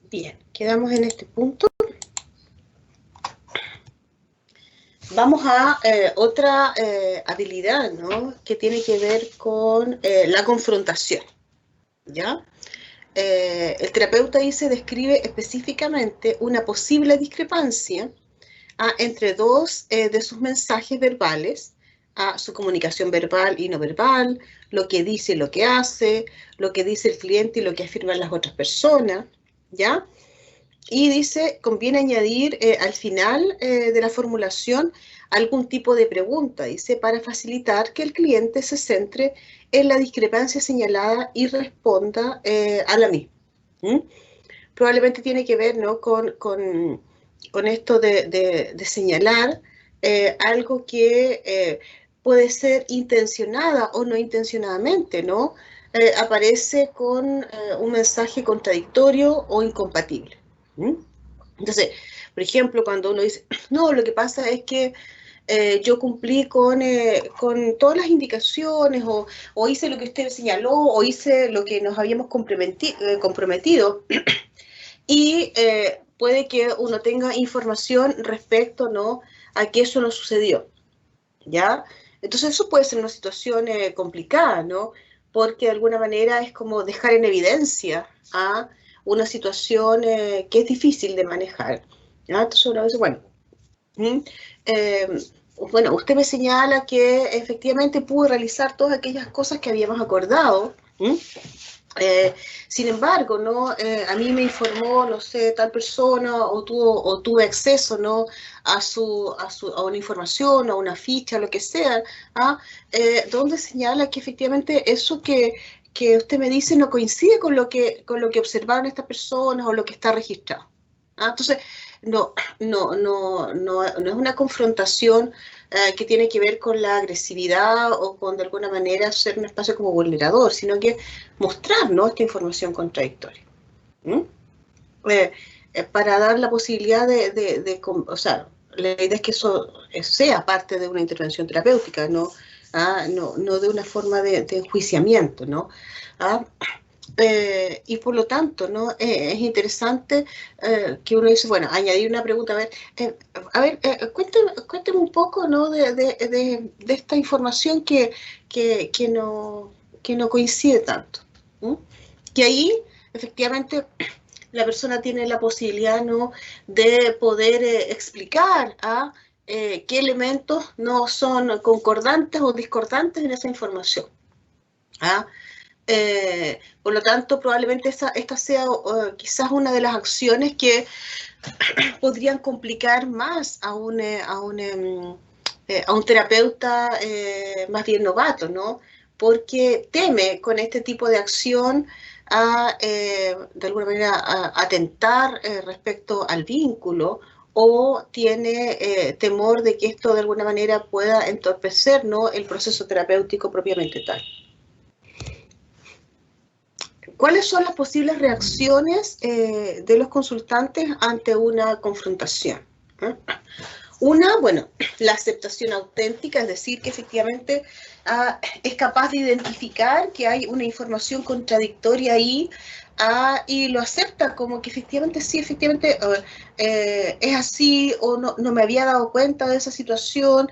Bien, quedamos en este punto. Vamos a otra habilidad, ¿no? Que tiene que ver con la confrontación, ¿ya? El terapeuta dice, describe específicamente una posible discrepancia entre dos de sus mensajes verbales, su comunicación verbal y no verbal, lo que dice y lo que hace, lo que dice el cliente y lo que afirman las otras personas, ¿ya? Y dice, conviene añadir al final de la formulación algún tipo de pregunta, dice, para facilitar que el cliente se centre en la discrepancia señalada y responda a la misma. ¿Mm? Probablemente tiene que ver, ¿no? con esto de señalar algo que puede ser intencionada o no intencionadamente, ¿no? Aparece con un mensaje contradictorio o incompatible. ¿Mm? Entonces, por ejemplo, cuando uno dice, no, lo que pasa es que yo cumplí con todas las indicaciones o hice lo que usted señaló o hice lo que nos habíamos comprometido y puede que uno tenga información respecto, ¿no? a que eso no sucedió, ¿ya? Entonces eso puede ser una situación complicada, ¿no? Porque de alguna manera es como dejar en evidencia a una situación que es difícil de manejar, ¿ya? Entonces una vez, bueno, ¿Mm? Eh, bueno, usted me señala que efectivamente pudo realizar todas aquellas cosas que habíamos acordado. ¿Mm? Eh, Sin embargo, ¿no? A mí me informó, no sé, tal persona o tuve acceso, ¿no? a una información, a una ficha, lo que sea, ¿ah? Donde señala que efectivamente eso que usted me dice no coincide con lo que observaron estas personas o lo que está registrado. ¿Ah? Entonces, no es una confrontación que tiene que ver con la agresividad o con de alguna manera ser un espacio como vulnerador, sino que mostrar, ¿no? esta información contradictoria. ¿Mm? Para dar la posibilidad o sea, la idea es que eso sea parte de una intervención terapéutica, no, no de una forma de enjuiciamiento, ¿no? ¿Ah? Y por lo tanto, ¿no? Es interesante que uno dice, bueno, añadir una pregunta, cuénteme un poco, ¿no? de esta información que no coincide tanto. ¿Mm? Que ahí, efectivamente, la persona tiene la posibilidad, ¿no? de poder explicar qué elementos no son concordantes o discordantes en esa información. ¿Ah? Por lo tanto, probablemente esta sea quizás una de las acciones que podrían complicar más a un terapeuta más bien novato, ¿no? Porque teme con este tipo de acción de alguna manera, atentar respecto al vínculo o tiene temor de que esto de alguna manera pueda entorpecer, ¿no? el proceso terapéutico propiamente tal. ¿Cuáles son las posibles reacciones de los consultantes ante una confrontación? ¿Eh? Una, bueno, la aceptación auténtica, es decir, que efectivamente es capaz de identificar que hay una información contradictoria ahí y lo acepta como que efectivamente sí, efectivamente es así o no me había dado cuenta de esa situación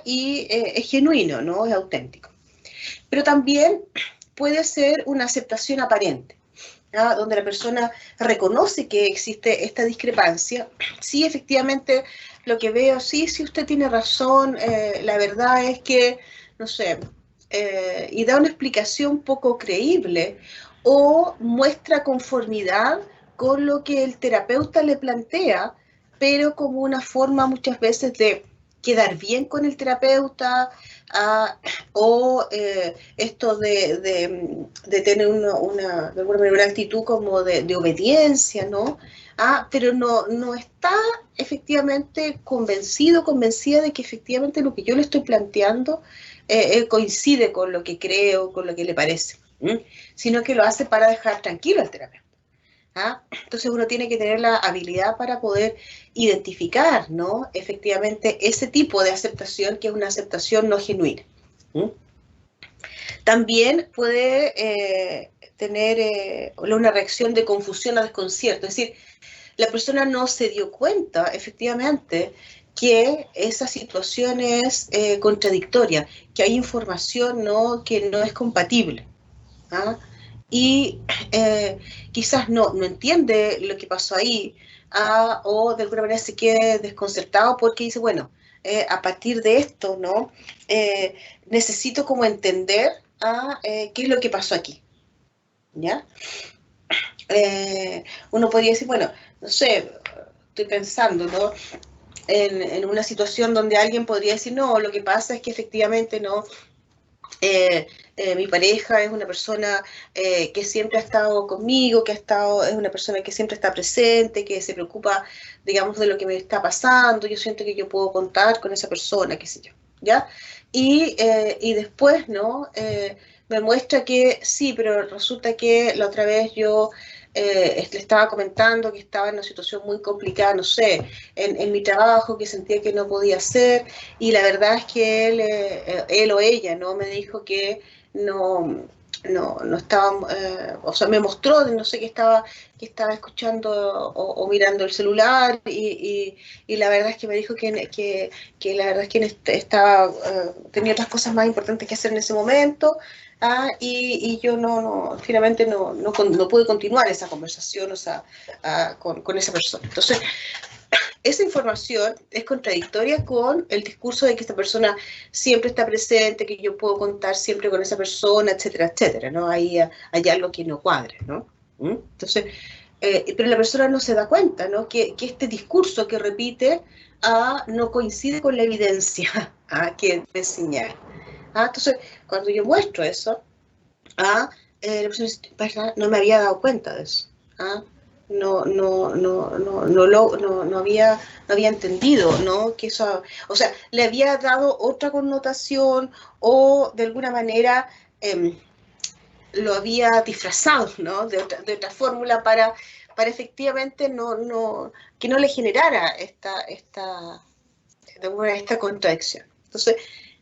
y es genuino, ¿no? Es auténtico. Pero también puede ser una aceptación aparente, donde la persona reconoce que existe esta discrepancia. Sí, efectivamente, lo que veo, sí, usted tiene razón, la verdad es que, no sé, y da una explicación poco creíble o muestra conformidad con lo que el terapeuta le plantea, pero como una forma muchas veces de quedar bien con el terapeuta o esto de tener de alguna manera, una actitud como de obediencia, ¿no? Pero no está efectivamente convencida de que efectivamente lo que yo le estoy planteando coincide con lo que creo, con lo que le parece, sino que lo hace para dejar tranquilo al terapeuta. Entonces uno tiene que tener la habilidad para poder identificar, ¿no? efectivamente ese tipo de aceptación que es una aceptación no genuina. ¿Mm? También puede tener una reacción de confusión o desconcierto, es decir, la persona no se dio cuenta efectivamente que esa situación es contradictoria, que hay información, ¿no?, que no es compatible. ¿Ah? Y quizás no entiende lo que pasó ahí, o de alguna manera se quede desconcertado porque dice, bueno, a partir de esto, ¿no? Necesito como entender qué es lo que pasó aquí, ¿ya? Uno podría decir, bueno, no sé, estoy pensando, ¿no?, en una situación donde alguien podría decir, no, lo que pasa es que efectivamente, ¿no?, mi pareja es una persona que siempre ha estado conmigo, es una persona que siempre está presente, que se preocupa, digamos, de lo que me está pasando, yo siento que yo puedo contar con esa persona, qué sé yo, ¿ya? Y después, ¿no? Me muestra que sí, pero resulta que la otra vez yo le estaba comentando que estaba en una situación muy complicada, no sé, en mi trabajo, que sentía que no podía hacer, y la verdad es que él o ella, ¿no?, me dijo que no estaba, o sea, me mostró, no sé, que estaba escuchando o mirando el celular, y la verdad es que me dijo que la verdad es que estaba, tenía otras cosas más importantes que hacer en ese momento, y yo finalmente no pude continuar esa conversación, o sea, con esa persona. Entonces, esa información es contradictoria con el discurso de que esta persona siempre está presente, que yo puedo contar siempre con esa persona, etcétera, etcétera, ¿no? Hay algo que no cuadra, ¿no? Entonces, pero la persona no se da cuenta, ¿no?, que este discurso que repite no coincide con la evidencia que me señala. Entonces, cuando yo muestro eso, la persona dice, ¿verdad? No me había dado cuenta de eso. ¿Ah? No había entendido, ¿no?, que eso, o sea, le había dado otra connotación, o de alguna manera lo había disfrazado, ¿no?, de otra fórmula para efectivamente que no le generara esta contradicción. Entonces,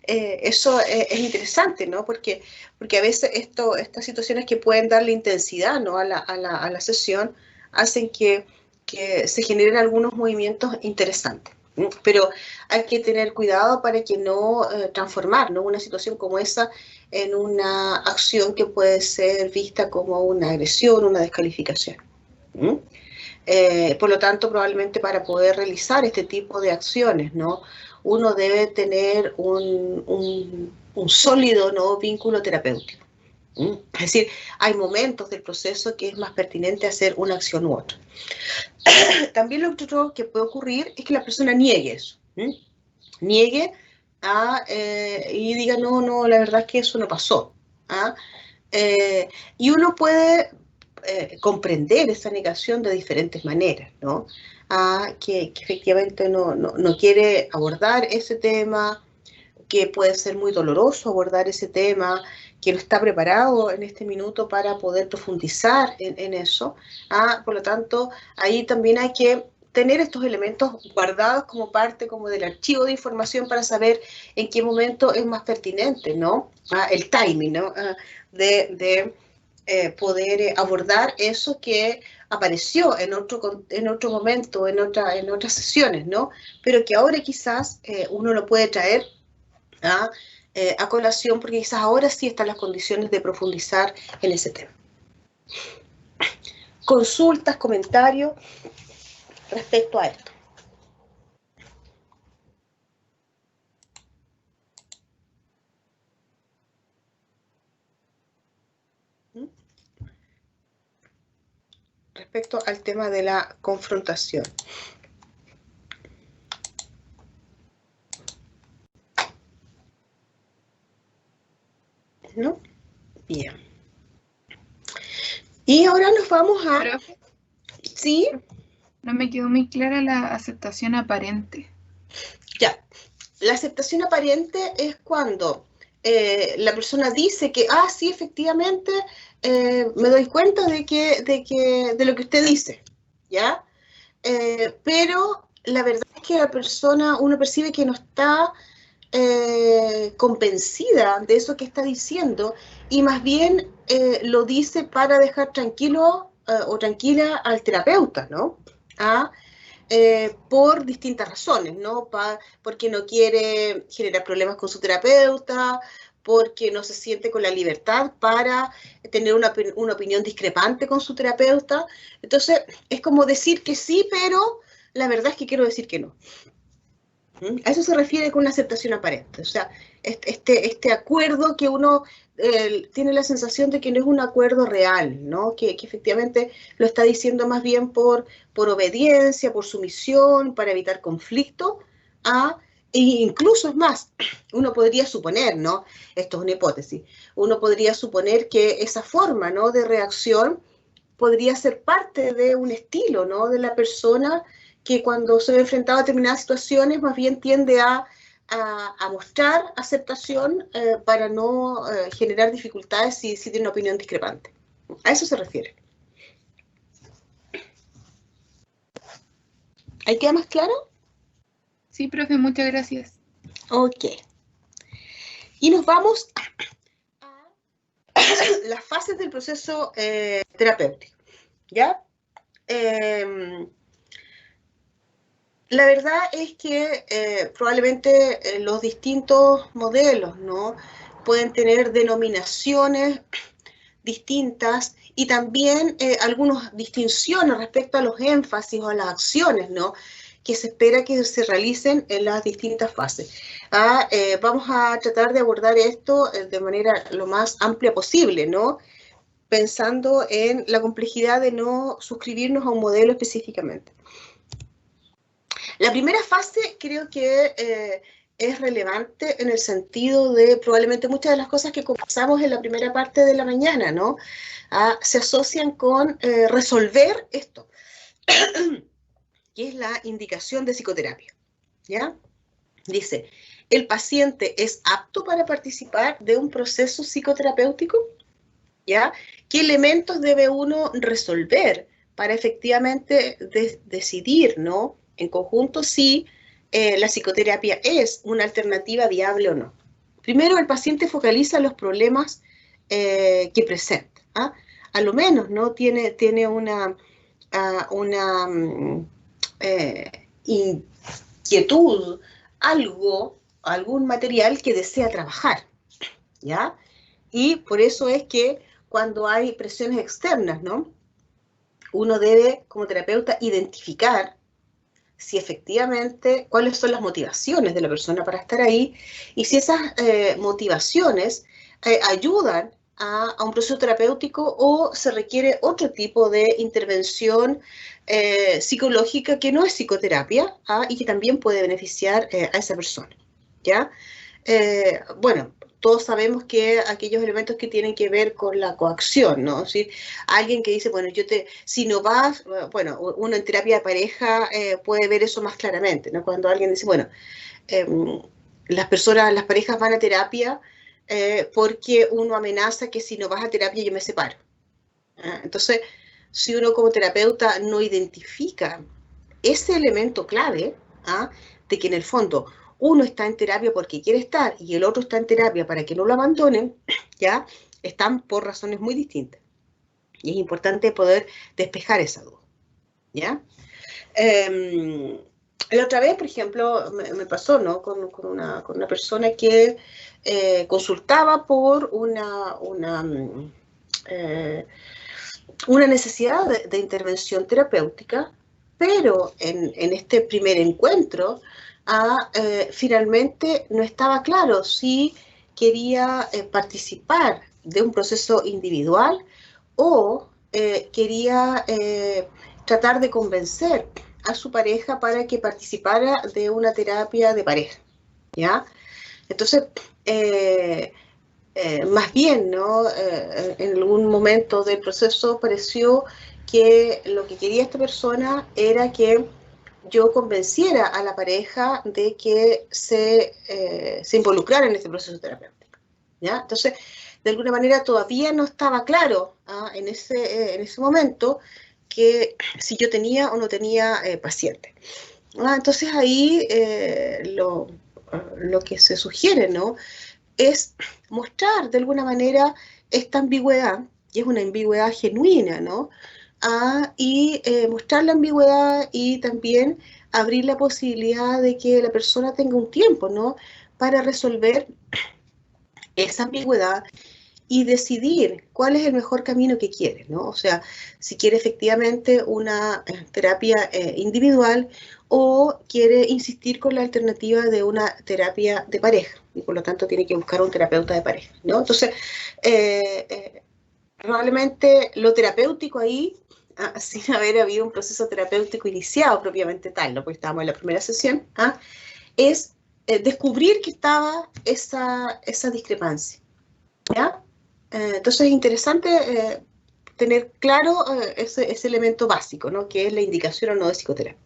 eso es interesante, ¿no? Porque a veces estas situaciones que pueden darle intensidad, ¿no?, a la sesión, hacen que se generen algunos movimientos interesantes. Pero hay que tener cuidado para que no transformar, ¿no?, una situación como esa en una acción que puede ser vista como una agresión, una descalificación. Por lo tanto, probablemente para poder realizar este tipo de acciones, ¿no?, uno debe tener un sólido, ¿no?, vínculo terapéutico. Es decir, hay momentos del proceso que es más pertinente hacer una acción u otra. También lo otro que puede ocurrir es que la persona niegue eso. Niegue y diga, no, la verdad es que eso no pasó. Y uno puede comprender esa negación de diferentes maneras, ¿no? Que efectivamente no quiere abordar ese tema, que puede ser muy doloroso abordar ese tema, que no está preparado en este minuto para poder profundizar en eso. Por lo tanto, ahí también hay que tener estos elementos guardados como parte como del archivo de información para saber en qué momento es más pertinente, ¿no? El timing, ¿no? De poder abordar eso que apareció en otro momento, en otras sesiones, ¿no? Pero que ahora quizás uno lo puede traer a colación, porque quizás ahora sí están las condiciones de profundizar en ese tema. Consultas, comentarios respecto a esto. Respecto al tema de la confrontación. ¿No? Bien. Y ahora nos vamos a... Profe, ¿Sí? no me quedó muy clara la aceptación aparente. Ya. La aceptación aparente es cuando la persona dice que, sí, efectivamente, me doy cuenta de lo que usted dice, ¿ya? Pero la verdad es que la persona, uno percibe que no está convencida de eso que está diciendo y más bien lo dice para dejar tranquilo o tranquila al terapeuta, ¿no? Por distintas razones, ¿no? Porque no quiere generar problemas con su terapeuta, porque no se siente con la libertad para tener una opinión discrepante con su terapeuta. Entonces, es como decir que sí, pero la verdad es que quiero decir que no. A eso se refiere con una aceptación aparente. O sea, este acuerdo que uno tiene la sensación de que no es un acuerdo real, ¿no? Que efectivamente lo está diciendo más bien por obediencia, por sumisión, para evitar conflicto, e incluso es más, uno podría suponer, ¿no? Esto es una hipótesis, uno podría suponer que esa forma, ¿no?, de reacción podría ser parte de un estilo, ¿no?, de la persona que cuando se ve enfrentado a determinadas situaciones más bien tiende a mostrar aceptación para no generar dificultades si tiene una opinión discrepante. A eso se refiere. ¿Ahí queda más claro? Sí, profe, muchas gracias. Ok. Y nos vamos a las fases del proceso terapéutico, ¿ya? La verdad es que probablemente los distintos modelos, ¿no?, pueden tener denominaciones distintas y también algunas distinciones respecto a los énfasis o a las acciones, ¿no?, que se espera que se realicen en las distintas fases. Vamos a tratar de abordar esto de manera lo más amplia posible, ¿no?, pensando en la complejidad de no suscribirnos a un modelo específicamente. La primera fase creo que es relevante en el sentido de probablemente muchas de las cosas que conversamos en la primera parte de la mañana, ¿no?, se asocian con resolver esto, que es la indicación de psicoterapia, ¿ya? Dice, ¿el paciente es apto para participar de un proceso psicoterapéutico? ¿Ya? ¿Qué elementos debe uno resolver para efectivamente decidir, ¿no?, en conjunto si la psicoterapia es una alternativa viable o no? Primero, el paciente focaliza los problemas que presenta. A lo menos, ¿no?, tiene una inquietud, algún material que desea trabajar, ¿ya? Y por eso es que cuando hay presiones externas, ¿no?, uno debe, como terapeuta, identificar si efectivamente cuáles son las motivaciones de la persona para estar ahí y si esas motivaciones ayudan a un proceso terapéutico o se requiere otro tipo de intervención psicológica que no es psicoterapia y que también puede beneficiar a esa persona, ¿ya? Bueno, todos sabemos que aquellos elementos que tienen que ver con la coacción, ¿no? ¿Sí? Alguien que dice, bueno, si no vas, bueno, uno en terapia de pareja puede ver eso más claramente, ¿no? Cuando alguien dice, bueno, las parejas van a terapia porque uno amenaza que si no vas a terapia yo me separo. Entonces, si uno como terapeuta no identifica ese elemento clave, de que en el fondo uno está en terapia porque quiere estar y el otro está en terapia para que no lo abandonen, ya están por razones muy distintas. Y es importante poder despejar esa duda, ¿ya? La otra vez, por ejemplo, me pasó, ¿no?, con una persona que consultaba por una necesidad de intervención terapéutica, pero en este primer encuentro finalmente no estaba claro si quería participar de un proceso individual o quería tratar de convencer a su pareja para que participara de una terapia de pareja, ¿ya? Entonces, más bien, ¿no?, en algún momento del proceso pareció que lo que quería esta persona era que yo convenciera a la pareja de que se involucrara en este proceso terapéutico, ¿ya? Entonces, de alguna manera todavía no estaba claro en ese momento que si yo tenía o no tenía paciente. Entonces ahí lo que se sugiere, ¿no? Es mostrar de alguna manera esta ambigüedad, y es una ambigüedad genuina, ¿no? Y mostrar la ambigüedad y también abrir la posibilidad de que la persona tenga un tiempo, ¿no? Para resolver esa ambigüedad y decidir cuál es el mejor camino que quiere, ¿no? O sea, si quiere efectivamente una terapia individual o quiere insistir con la alternativa de una terapia de pareja y por lo tanto tiene que buscar un terapeuta de pareja, ¿no? Entonces, probablemente lo terapéutico ahí, sin haber habido un proceso terapéutico iniciado propiamente tal, ¿no? Porque estábamos en la primera sesión, es descubrir que estaba esa discrepancia, ¿ya? Entonces es interesante tener claro ese elemento básico, ¿no? Que es la indicación o no de psicoterapia.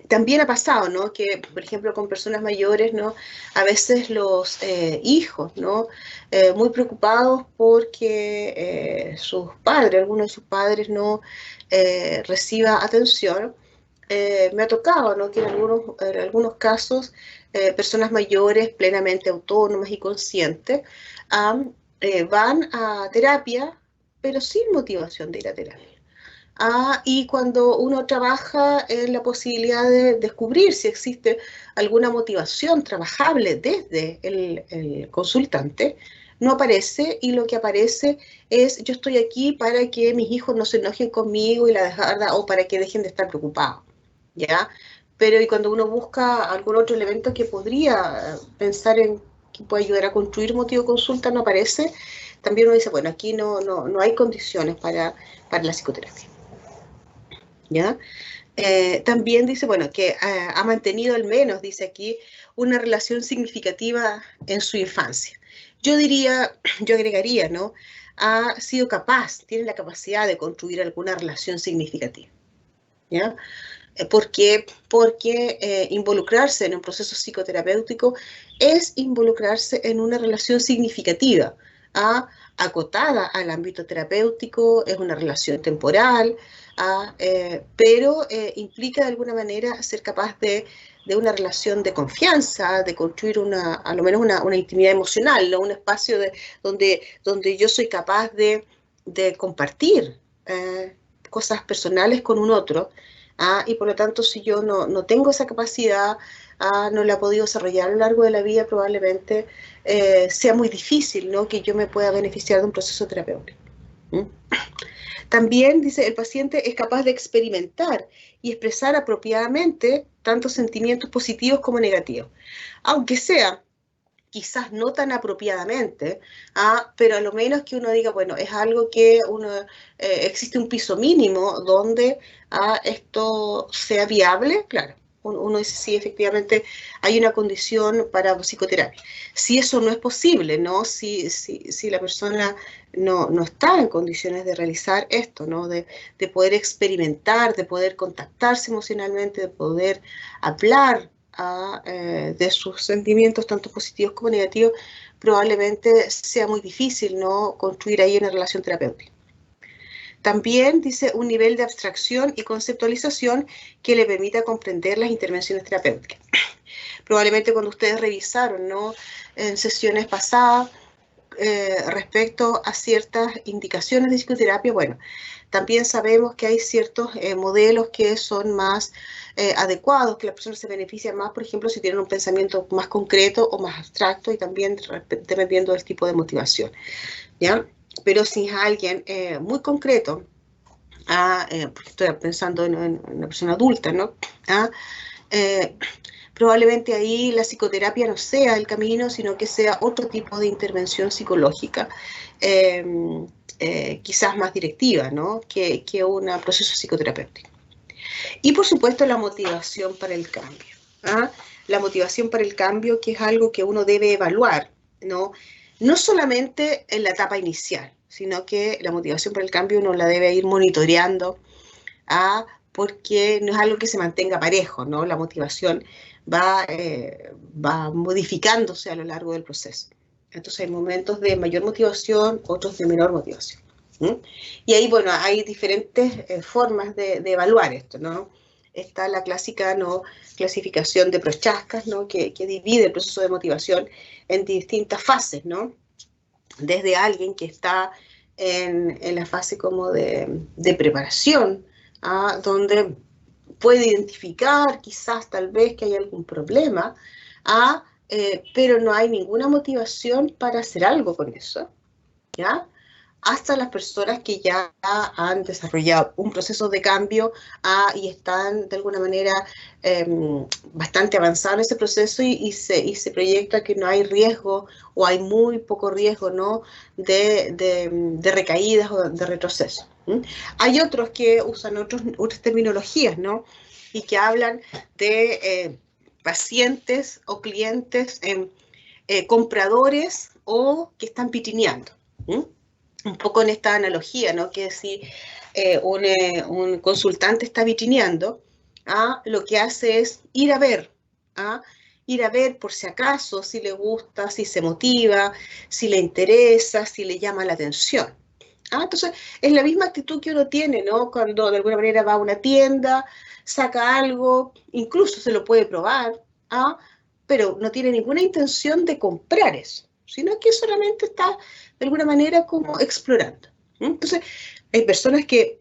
También ha pasado, ¿no? Que, por ejemplo, con personas mayores, ¿no? A veces los hijos, ¿no? Muy preocupados porque sus padres, alguno de sus padres no reciba atención. Me ha tocado, ¿no? Que en algunos casos personas mayores plenamente autónomas y conscientes van a terapia, pero sin motivación de ir a terapia. Y cuando uno trabaja en la posibilidad de descubrir si existe alguna motivación trabajable desde el consultante, no aparece y lo que aparece es yo estoy aquí para que mis hijos no se enojen conmigo y la dejarda o para que dejen de estar preocupados, ¿ya? Pero y cuando uno busca algún otro elemento que podría pensar en que puede ayudar a construir motivo de consulta, no aparece, también uno dice, bueno, aquí no hay condiciones para la psicoterapia. ¿Ya? También dice, bueno, que ha mantenido al menos, dice aquí, una relación significativa en su infancia. Yo diría, yo agregaría, ¿no? Ha sido capaz, tiene la capacidad de construir alguna relación significativa, ¿ya? ¿Por qué? Porque involucrarse en un proceso psicoterapéutico es involucrarse en una relación significativa, acotada al ámbito terapéutico, es una relación temporal, pero implica de alguna manera ser capaz de una relación de confianza, de construir a lo menos una intimidad emocional, ¿no? Un espacio donde yo soy capaz de compartir cosas personales con un otro. Y por lo tanto, si yo no tengo esa capacidad, no la he podido desarrollar a lo largo de la vida, probablemente sea muy difícil, ¿no? Que yo me pueda beneficiar de un proceso terapéutico. ¿Mm? También, dice, el paciente es capaz de experimentar y expresar apropiadamente tanto sentimientos positivos como negativos, aunque sea quizás no tan apropiadamente, pero a lo menos que uno diga, bueno, es algo que existe un piso mínimo donde esto sea viable, claro. Uno dice, sí, efectivamente hay una condición para psicoterapia. Si eso no es posible, ¿no? Si la persona no está en condiciones de realizar esto, ¿no? De poder experimentar, de poder contactarse emocionalmente, de poder hablar de sus sentimientos, tanto positivos como negativos, probablemente sea muy difícil, ¿no? Construir ahí una relación terapéutica. También dice un nivel de abstracción y conceptualización que le permita comprender las intervenciones terapéuticas. Probablemente cuando ustedes revisaron, ¿no? En sesiones pasadas, respecto a ciertas indicaciones de psicoterapia, bueno, también sabemos que hay ciertos modelos que son más adecuados, que la persona se beneficia más, por ejemplo, si tienen un pensamiento más concreto o más abstracto y también dependiendo del tipo de motivación, ¿ya? Pero si es alguien muy concreto, porque estoy pensando en una persona adulta, ¿no? Probablemente ahí la psicoterapia no sea el camino, sino que sea otro tipo de intervención psicológica, quizás más directiva, ¿no? que un proceso psicoterapéutico. Y por supuesto la motivación para el cambio. La motivación para el cambio, que es algo que uno debe evaluar, ¿no? No solamente en la etapa inicial, sino que la motivación para el cambio uno la debe ir monitoreando, porque no es algo que se mantenga parejo, ¿no? La motivación va modificándose a lo largo del proceso. Entonces hay momentos de mayor motivación, otros de menor motivación. Y ahí, bueno, hay diferentes formas de evaluar esto, ¿no? está la clásica, ¿no?, clasificación de Prochaska, ¿no?, que divide el proceso de motivación en distintas fases, ¿no? Desde alguien que está en la fase como de preparación, donde puede identificar quizás tal vez que hay algún problema, pero no hay ninguna motivación para hacer algo con eso, ¿ya? Hasta las personas que ya han desarrollado un proceso de cambio y están de alguna manera bastante avanzados en ese proceso y se proyecta que no hay riesgo o hay muy poco riesgo, ¿no?, de recaídas o de retroceso. Hay otros que usan otras terminologías, ¿no?, y que hablan de pacientes o clientes compradores o que están pitineando. Un poco en esta analogía, ¿no?, que si un consultante está vitrineando, lo que hace es ir a ver por si acaso, si le gusta, si se motiva, si le interesa, si le llama la atención. Entonces, es la misma actitud que uno tiene, ¿no?, cuando de alguna manera va a una tienda, saca algo, incluso se lo puede probar, pero no tiene ninguna intención de comprar eso, sino que solamente está de alguna manera como explorando. Entonces, hay personas que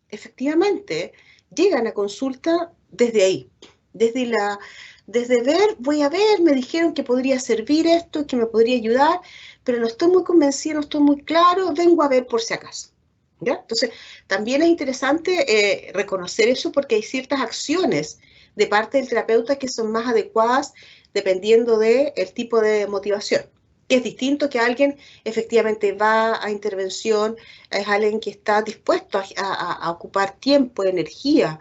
efectivamente llegan a consulta desde ahí, desde ver, voy a ver, me dijeron que podría servir esto, que me podría ayudar, pero no estoy muy convencida, no estoy muy claro, vengo a ver por si acaso. ¿Ya? Entonces, también es interesante reconocer eso porque hay ciertas acciones de parte del terapeuta que son más adecuadas dependiendo del tipo de motivación, que es distinto que alguien efectivamente va a intervención, es alguien que está dispuesto a ocupar tiempo, energía,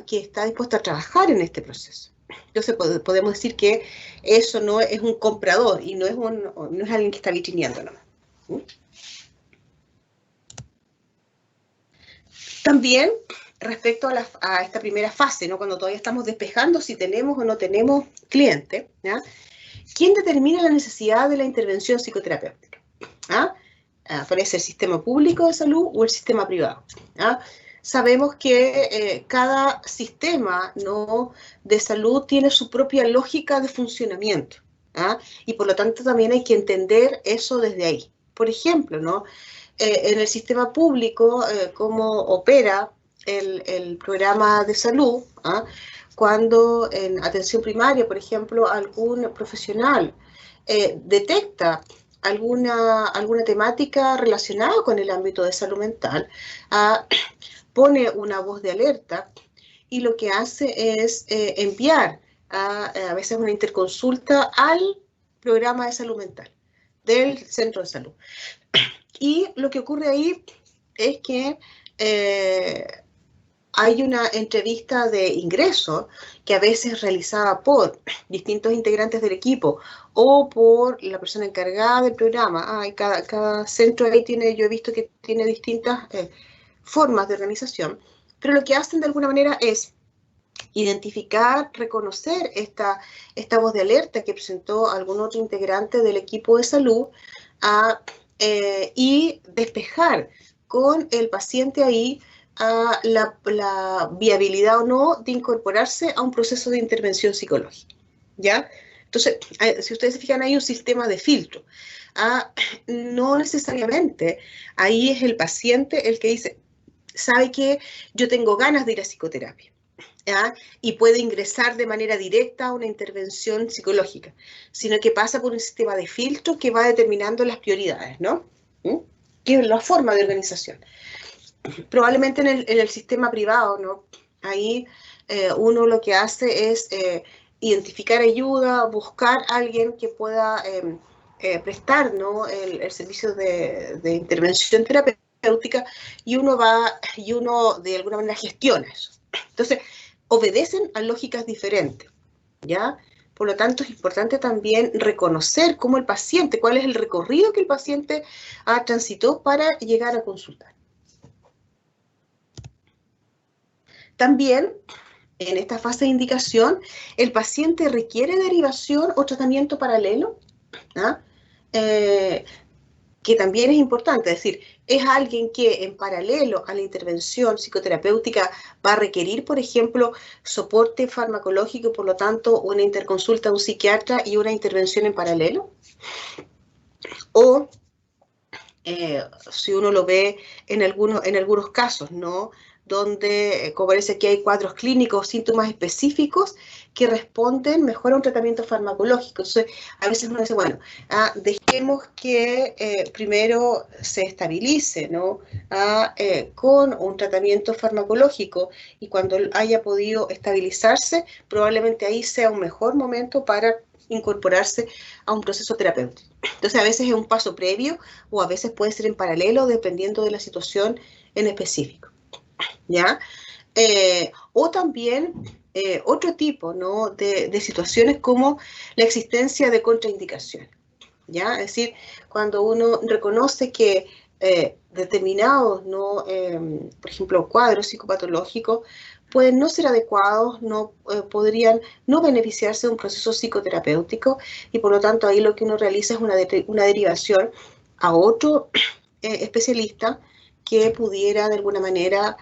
que está dispuesto a trabajar en este proceso. Entonces podemos decir que eso no es un comprador y no es alguien que está vitrineando nomás. También respecto a esta primera fase, ¿no?, cuando todavía estamos despejando si tenemos o no tenemos cliente, ¿ya?, ¿quién determina la necesidad de la intervención psicoterapéutica? ¿Puede ser el sistema público de salud o el sistema privado? Sabemos que cada sistema, ¿no?, de salud tiene su propia lógica de funcionamiento, y por lo tanto también hay que entender eso desde ahí. Por ejemplo, ¿no?, en el sistema público, cómo opera el programa de salud, cuando en atención primaria, por ejemplo, algún profesional detecta alguna temática relacionada con el ámbito de salud mental, pone una voz de alerta y lo que hace es enviar a veces una interconsulta al programa de salud mental del centro de salud. Y lo que ocurre ahí es que hay una entrevista de ingreso que a veces es realizada por distintos integrantes del equipo o por la persona encargada del programa. Cada centro ahí tiene, yo he visto que tiene distintas formas de organización, pero lo que hacen de alguna manera es identificar, reconocer esta voz de alerta que presentó algún otro integrante del equipo de salud y despejar con el paciente ahí la viabilidad o no de incorporarse a un proceso de intervención psicológica, ¿ya? Entonces, si ustedes se fijan, hay un sistema de filtro. No necesariamente ahí es el paciente el que dice, sabe que yo tengo ganas de ir a psicoterapia, y puede ingresar de manera directa a una intervención psicológica, sino que pasa por un sistema de filtro que va determinando las prioridades, ¿no? Que es la forma de organización. Probablemente en el sistema privado, ¿no? Ahí uno lo que hace es identificar ayuda, buscar a alguien que pueda prestar, ¿no?, el servicio de intervención terapéutica y uno de alguna manera gestiona eso. Entonces, obedecen a lógicas diferentes, ¿ya? Por lo tanto, es importante también reconocer cómo el paciente, cuál es el recorrido que el paciente transitó para llegar a consultar. También, en esta fase de indicación, el paciente requiere derivación o tratamiento paralelo, que también es importante, es decir, es alguien que en paralelo a la intervención psicoterapéutica va a requerir, por ejemplo, soporte farmacológico, por lo tanto, una interconsulta a un psiquiatra y una intervención en paralelo, o si uno lo ve en algunos casos, ¿no? Donde, como parece que hay cuadros clínicos, síntomas específicos que responden mejor a un tratamiento farmacológico. Entonces, a veces uno dice, bueno, dejemos que primero se estabilice, ¿no? Con un tratamiento farmacológico, y cuando haya podido estabilizarse, probablemente ahí sea un mejor momento para incorporarse a un proceso terapéutico. Entonces, a veces es un paso previo o a veces puede ser en paralelo dependiendo de la situación en específico, ¿ya? O también otro tipo, ¿no? de situaciones como la existencia de contraindicaciones, ¿ya? Es decir, cuando uno reconoce que determinados, ¿no? Por ejemplo, cuadros psicopatológicos pueden no ser adecuados, no podrían no beneficiarse de un proceso psicoterapéutico, y por lo tanto ahí lo que uno realiza es una derivación a otro especialista que pudiera de alguna manera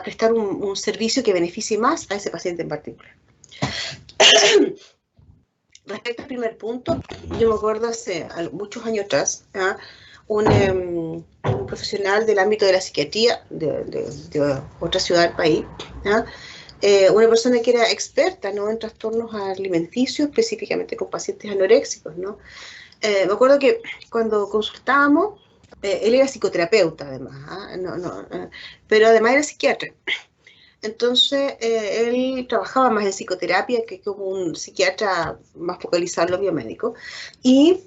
prestar un servicio que beneficie más a ese paciente en particular. Respecto al primer punto, yo me acuerdo hace muchos años atrás, un profesional del ámbito de la psiquiatría de otra ciudad del país, una persona que era experta, ¿no? en trastornos alimenticios, específicamente con pacientes anoréxicos, ¿no? Me acuerdo que cuando consultábamos, él era psicoterapeuta además, pero además era psiquiatra. Entonces, él trabajaba más en psicoterapia que como un psiquiatra más focalizado en lo biomédico. Y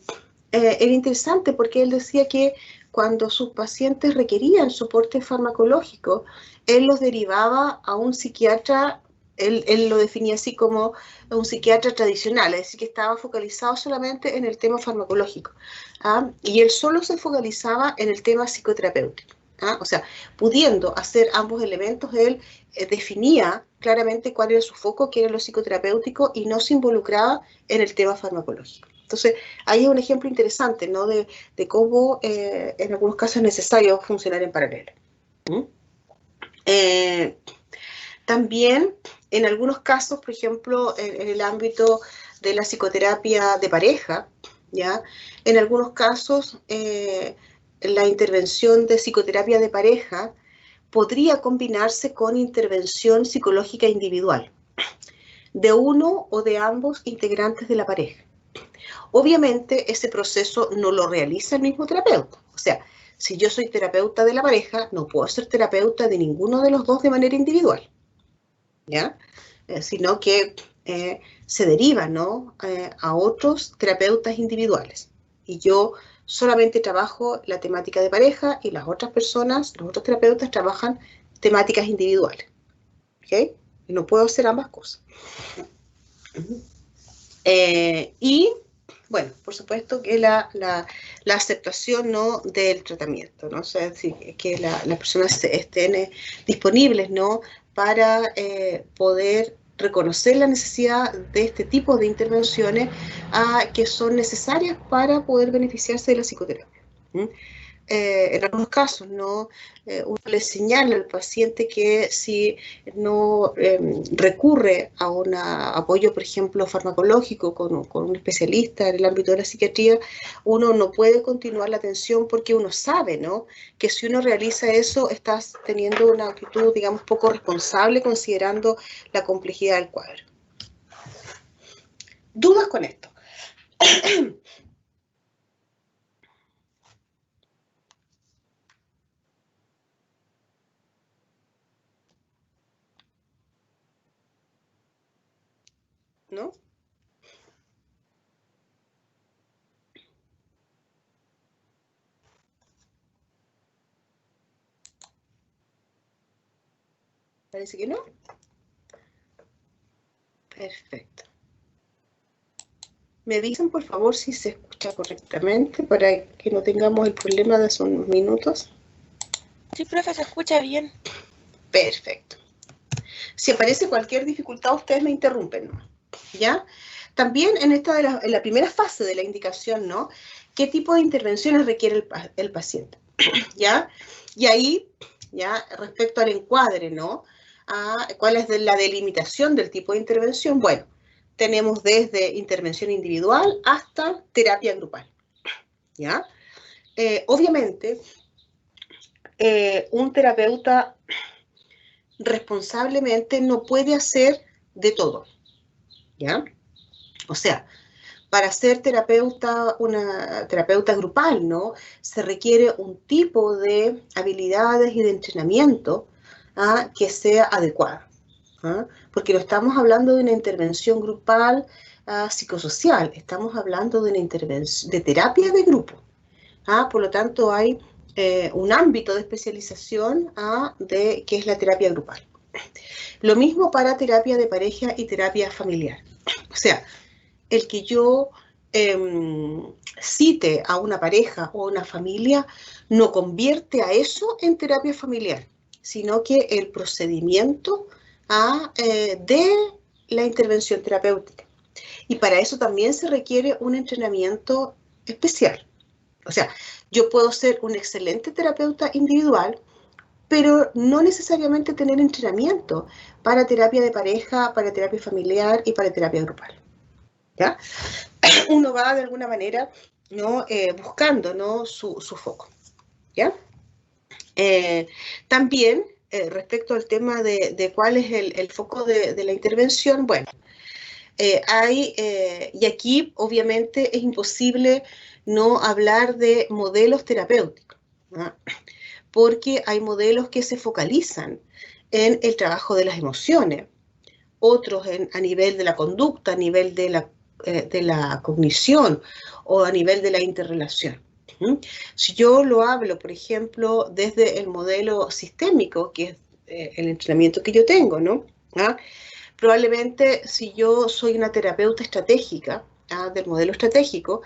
era interesante porque él decía que cuando sus pacientes requerían soporte farmacológico, él los derivaba a un psiquiatra. Él lo definía así como un psiquiatra tradicional, es decir, que estaba focalizado solamente en el tema farmacológico. Y él solo se focalizaba en el tema psicoterapéutico. O sea, pudiendo hacer ambos elementos, él definía claramente cuál era su foco, que era lo psicoterapéutico, y no se involucraba en el tema farmacológico. Entonces, ahí es un ejemplo interesante, ¿no? de cómo en algunos casos es necesario funcionar en paralelo. También, en algunos casos, por ejemplo, en el ámbito de la psicoterapia de pareja, ¿ya? En algunos casos, la intervención de psicoterapia de pareja podría combinarse con intervención psicológica individual de uno o de ambos integrantes de la pareja. Obviamente, ese proceso no lo realiza el mismo terapeuta. O sea, si yo soy terapeuta de la pareja, no puedo ser terapeuta de ninguno de los dos de manera individual, ¿ya? Sino que se deriva, ¿no? A otros terapeutas individuales. Y yo solamente trabajo la temática de pareja, y las otras personas, los otros terapeutas, trabajan temáticas individuales. ¿Ok? Y no puedo hacer ambas cosas. Y, bueno, por supuesto que la aceptación, ¿no? del tratamiento, ¿no? O sea, que las personas estén disponibles, ¿no? para poder reconocer la necesidad de este tipo de intervenciones que son necesarias para poder beneficiarse de la psicoterapia. En algunos casos, ¿no? Uno le señala al paciente que si no recurre a un apoyo, por ejemplo, farmacológico con un especialista en el ámbito de la psiquiatría, uno no puede continuar la atención, porque uno sabe, ¿no? que si uno realiza eso, estás teniendo una actitud, digamos, poco responsable, considerando la complejidad del cuadro. ¿Dudas con esto? ¿No? Parece que no. Perfecto. Me dicen, por favor, si se escucha correctamente para que no tengamos el problema de hace unos minutos. Sí, profe, se escucha bien. Perfecto. Si aparece cualquier dificultad, ustedes me interrumpen, ¿no? ¿Ya? También en la primera fase de la indicación, ¿no? qué tipo de intervenciones requiere el paciente, ¿ya? Y ahí, ya, respecto al encuadre, ¿no? ¿Cuál es la delimitación del tipo de intervención? Bueno, tenemos desde intervención individual hasta terapia grupal, ¿ya? Obviamente, un terapeuta responsablemente no puede hacer de todo, ¿ya? O sea, para ser terapeuta, una terapeuta grupal, ¿no? Se requiere un tipo de habilidades y de entrenamiento que sea adecuado, porque no estamos hablando de una intervención grupal psicosocial, estamos hablando de una intervención de terapia de grupo. Por lo tanto, hay un ámbito de especialización de que es la terapia grupal. Lo mismo para terapia de pareja y terapia familiar. O sea, el que yo cite a una pareja o a una familia no convierte a eso en terapia familiar, sino que el procedimiento de la intervención terapéutica. Y para eso también se requiere un entrenamiento especial. O sea, yo puedo ser un excelente terapeuta individual, pero no necesariamente tener entrenamiento para terapia de pareja, para terapia familiar y para terapia grupal, ¿ya? Uno va de alguna manera, ¿no? Buscando, ¿no? su foco, ¿ya? También, respecto al tema de cuál es el foco de la intervención, bueno, y aquí obviamente es imposible no hablar de modelos terapéuticos, ¿no? Porque hay modelos que se focalizan en el trabajo de las emociones, otros a nivel de la conducta, a nivel de la cognición o a nivel de la interrelación. Si yo lo hablo, por ejemplo, desde el modelo sistémico, que es el entrenamiento que yo tengo, ¿no? Probablemente si yo soy una terapeuta estratégica del modelo estratégico,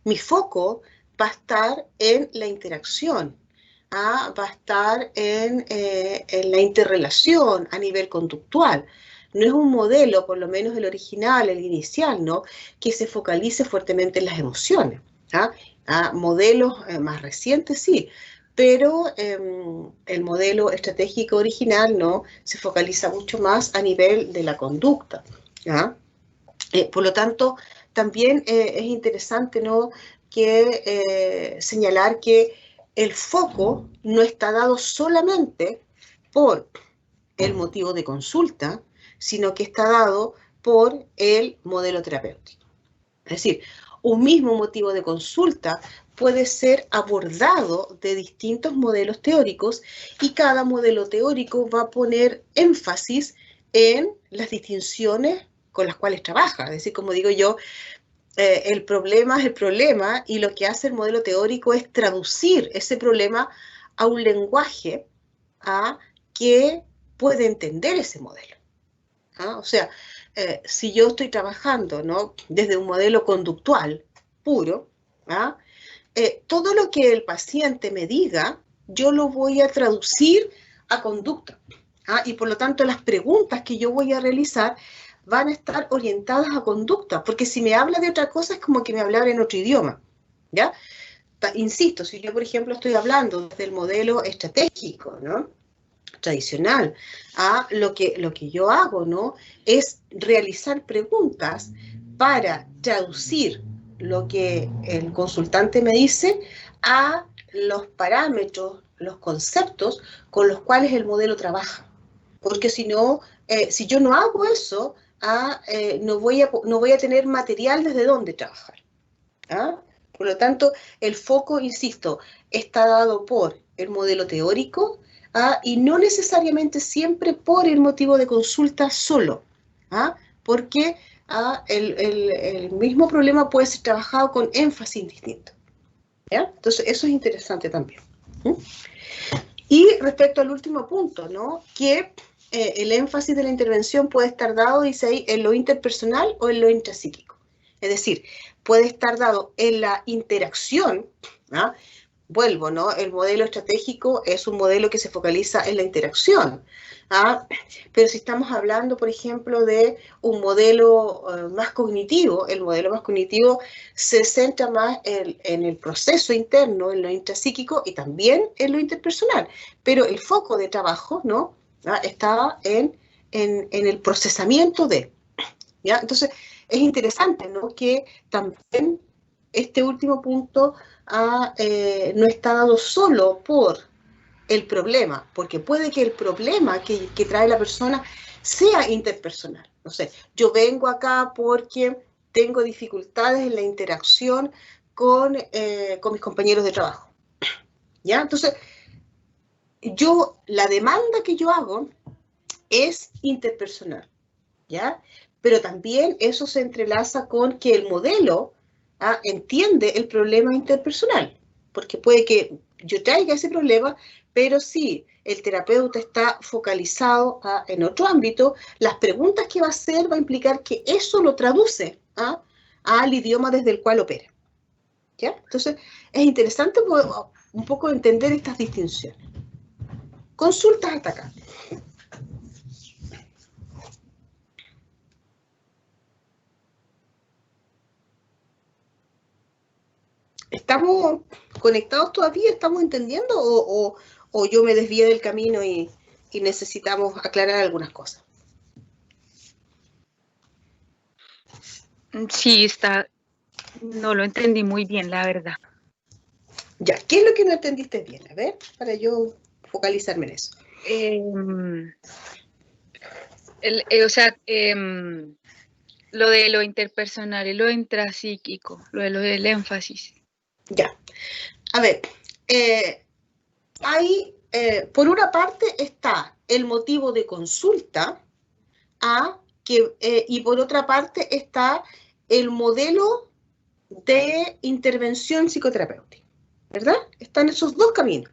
mi foco va a estar en la interacción, va a estar en la interrelación a nivel conductual. No es un modelo, por lo menos el original, el inicial, ¿no? Que se focalice fuertemente en las emociones. Modelos más recientes, sí, pero el modelo estratégico original, ¿no? Se focaliza mucho más a nivel de la conducta. Por lo tanto, también es interesante, ¿no? que señalar que el foco no está dado solamente por el motivo de consulta, sino que está dado por el modelo terapéutico. Es decir, un mismo motivo de consulta puede ser abordado de distintos modelos teóricos y cada modelo teórico va a poner énfasis en las distinciones con las cuales trabaja. Es decir, como digo yo, el problema es el problema y lo que hace el modelo teórico es traducir ese problema a un lenguaje que puede entender ese modelo. O sea, si yo estoy trabajando, ¿no? desde un modelo conductual puro, todo lo que el paciente me diga, yo lo voy a traducir a conducta. Y por lo tanto las preguntas que yo voy a realizar van a estar orientadas a conducta, porque si me habla de otra cosa es como que me hablara en otro idioma, ¿ya? Insisto, si yo, por ejemplo, estoy hablando del modelo estratégico, ¿no? tradicional, lo que yo hago, ¿no? es realizar preguntas para traducir lo que el consultante me dice a los parámetros, los conceptos con los cuales el modelo trabaja. Porque si no, si yo no hago eso, no voy a tener material desde donde trabajar. Por lo tanto, el foco, insisto, está dado por el modelo teórico y no necesariamente siempre por el motivo de consulta solo, porque el mismo problema puede ser trabajado con énfasis distinto. ¿Ya? Entonces, eso es interesante también. Y respecto al último punto, ¿no? que el énfasis de la intervención puede estar dado, dice ahí, en lo interpersonal o en lo intrapsíquico. Es decir, puede estar dado en la interacción vuelvo, ¿no? El modelo estratégico es un modelo que se focaliza en la interacción. ¿Ah? Pero si estamos hablando, por ejemplo, de un modelo más cognitivo, el modelo más cognitivo se centra más en el proceso interno, en lo intrapsíquico y también en lo interpersonal. Pero el foco de trabajo, ¿no? ¿Ah? Está en el procesamiento de, ¿ya? Entonces, es interesante, ¿no? Que también este último punto no está dado solo por el problema, porque puede que el problema que trae la persona sea interpersonal. No sé, yo vengo acá porque tengo dificultades en la interacción con mis compañeros de trabajo. ¿Ya? Entonces, la demanda que yo hago es interpersonal. ¿Ya? Pero también eso se entrelaza con que el modelo entiende el problema interpersonal, porque puede que yo traiga ese problema, pero si el terapeuta está focalizado en otro ámbito, las preguntas que va a hacer va a implicar que eso lo traduce al idioma desde el cual opera. ¿Ya? Entonces, es interesante un poco entender estas distinciones. Consultas hasta acá. ¿Estamos conectados todavía? ¿Estamos entendiendo? ¿O yo me desvié del camino y necesitamos aclarar algunas cosas? Sí, no lo entendí muy bien, la verdad. Ya, ¿qué es lo que no entendiste bien? A ver, para yo focalizarme en eso. Lo de lo interpersonal y lo intrapsíquico, lo del énfasis. Ya, a ver, por una parte está el motivo de consulta, y por otra parte está el modelo de intervención psicoterapéutica, ¿verdad? Están esos dos caminos,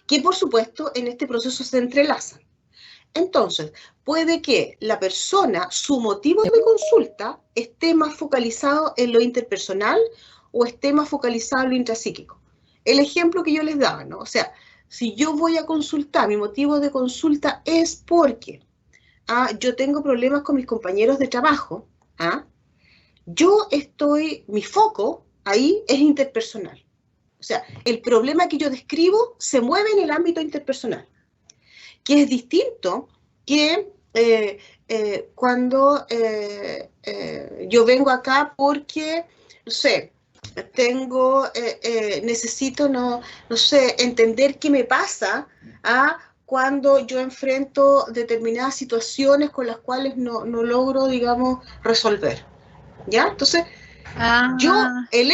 que por supuesto en este proceso se entrelazan. Entonces, puede que la persona, su motivo de consulta, esté más focalizado en lo interpersonal o esté más focalizado en lo intrapsíquico. El ejemplo que yo les daba, ¿no? O sea, si yo voy a consultar, mi motivo de consulta es porque yo tengo problemas con mis compañeros de trabajo, mi foco ahí es interpersonal. O sea, el problema que yo describo se mueve en el ámbito interpersonal, que es distinto que cuando yo vengo acá porque, no sé, necesito, no sé, entender qué me pasa cuando yo enfrento determinadas situaciones con las cuales no logro, digamos, resolver. ¿Ya? Entonces, el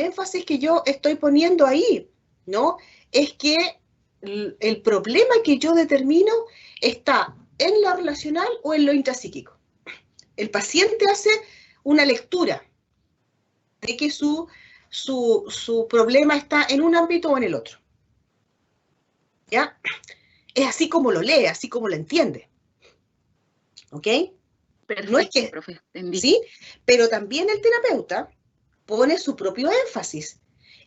énfasis que yo estoy poniendo ahí, ¿no? Es que el problema que yo determino está en lo relacional o en lo intrapsíquico. El paciente hace una lectura de que su problema está en un ámbito o en el otro. ¿Ya? Es así como lo lee, así como lo entiende. ¿Ok? Perfecto, no es que, profe, entendí. ¿sí? Pero también el terapeuta pone su propio énfasis.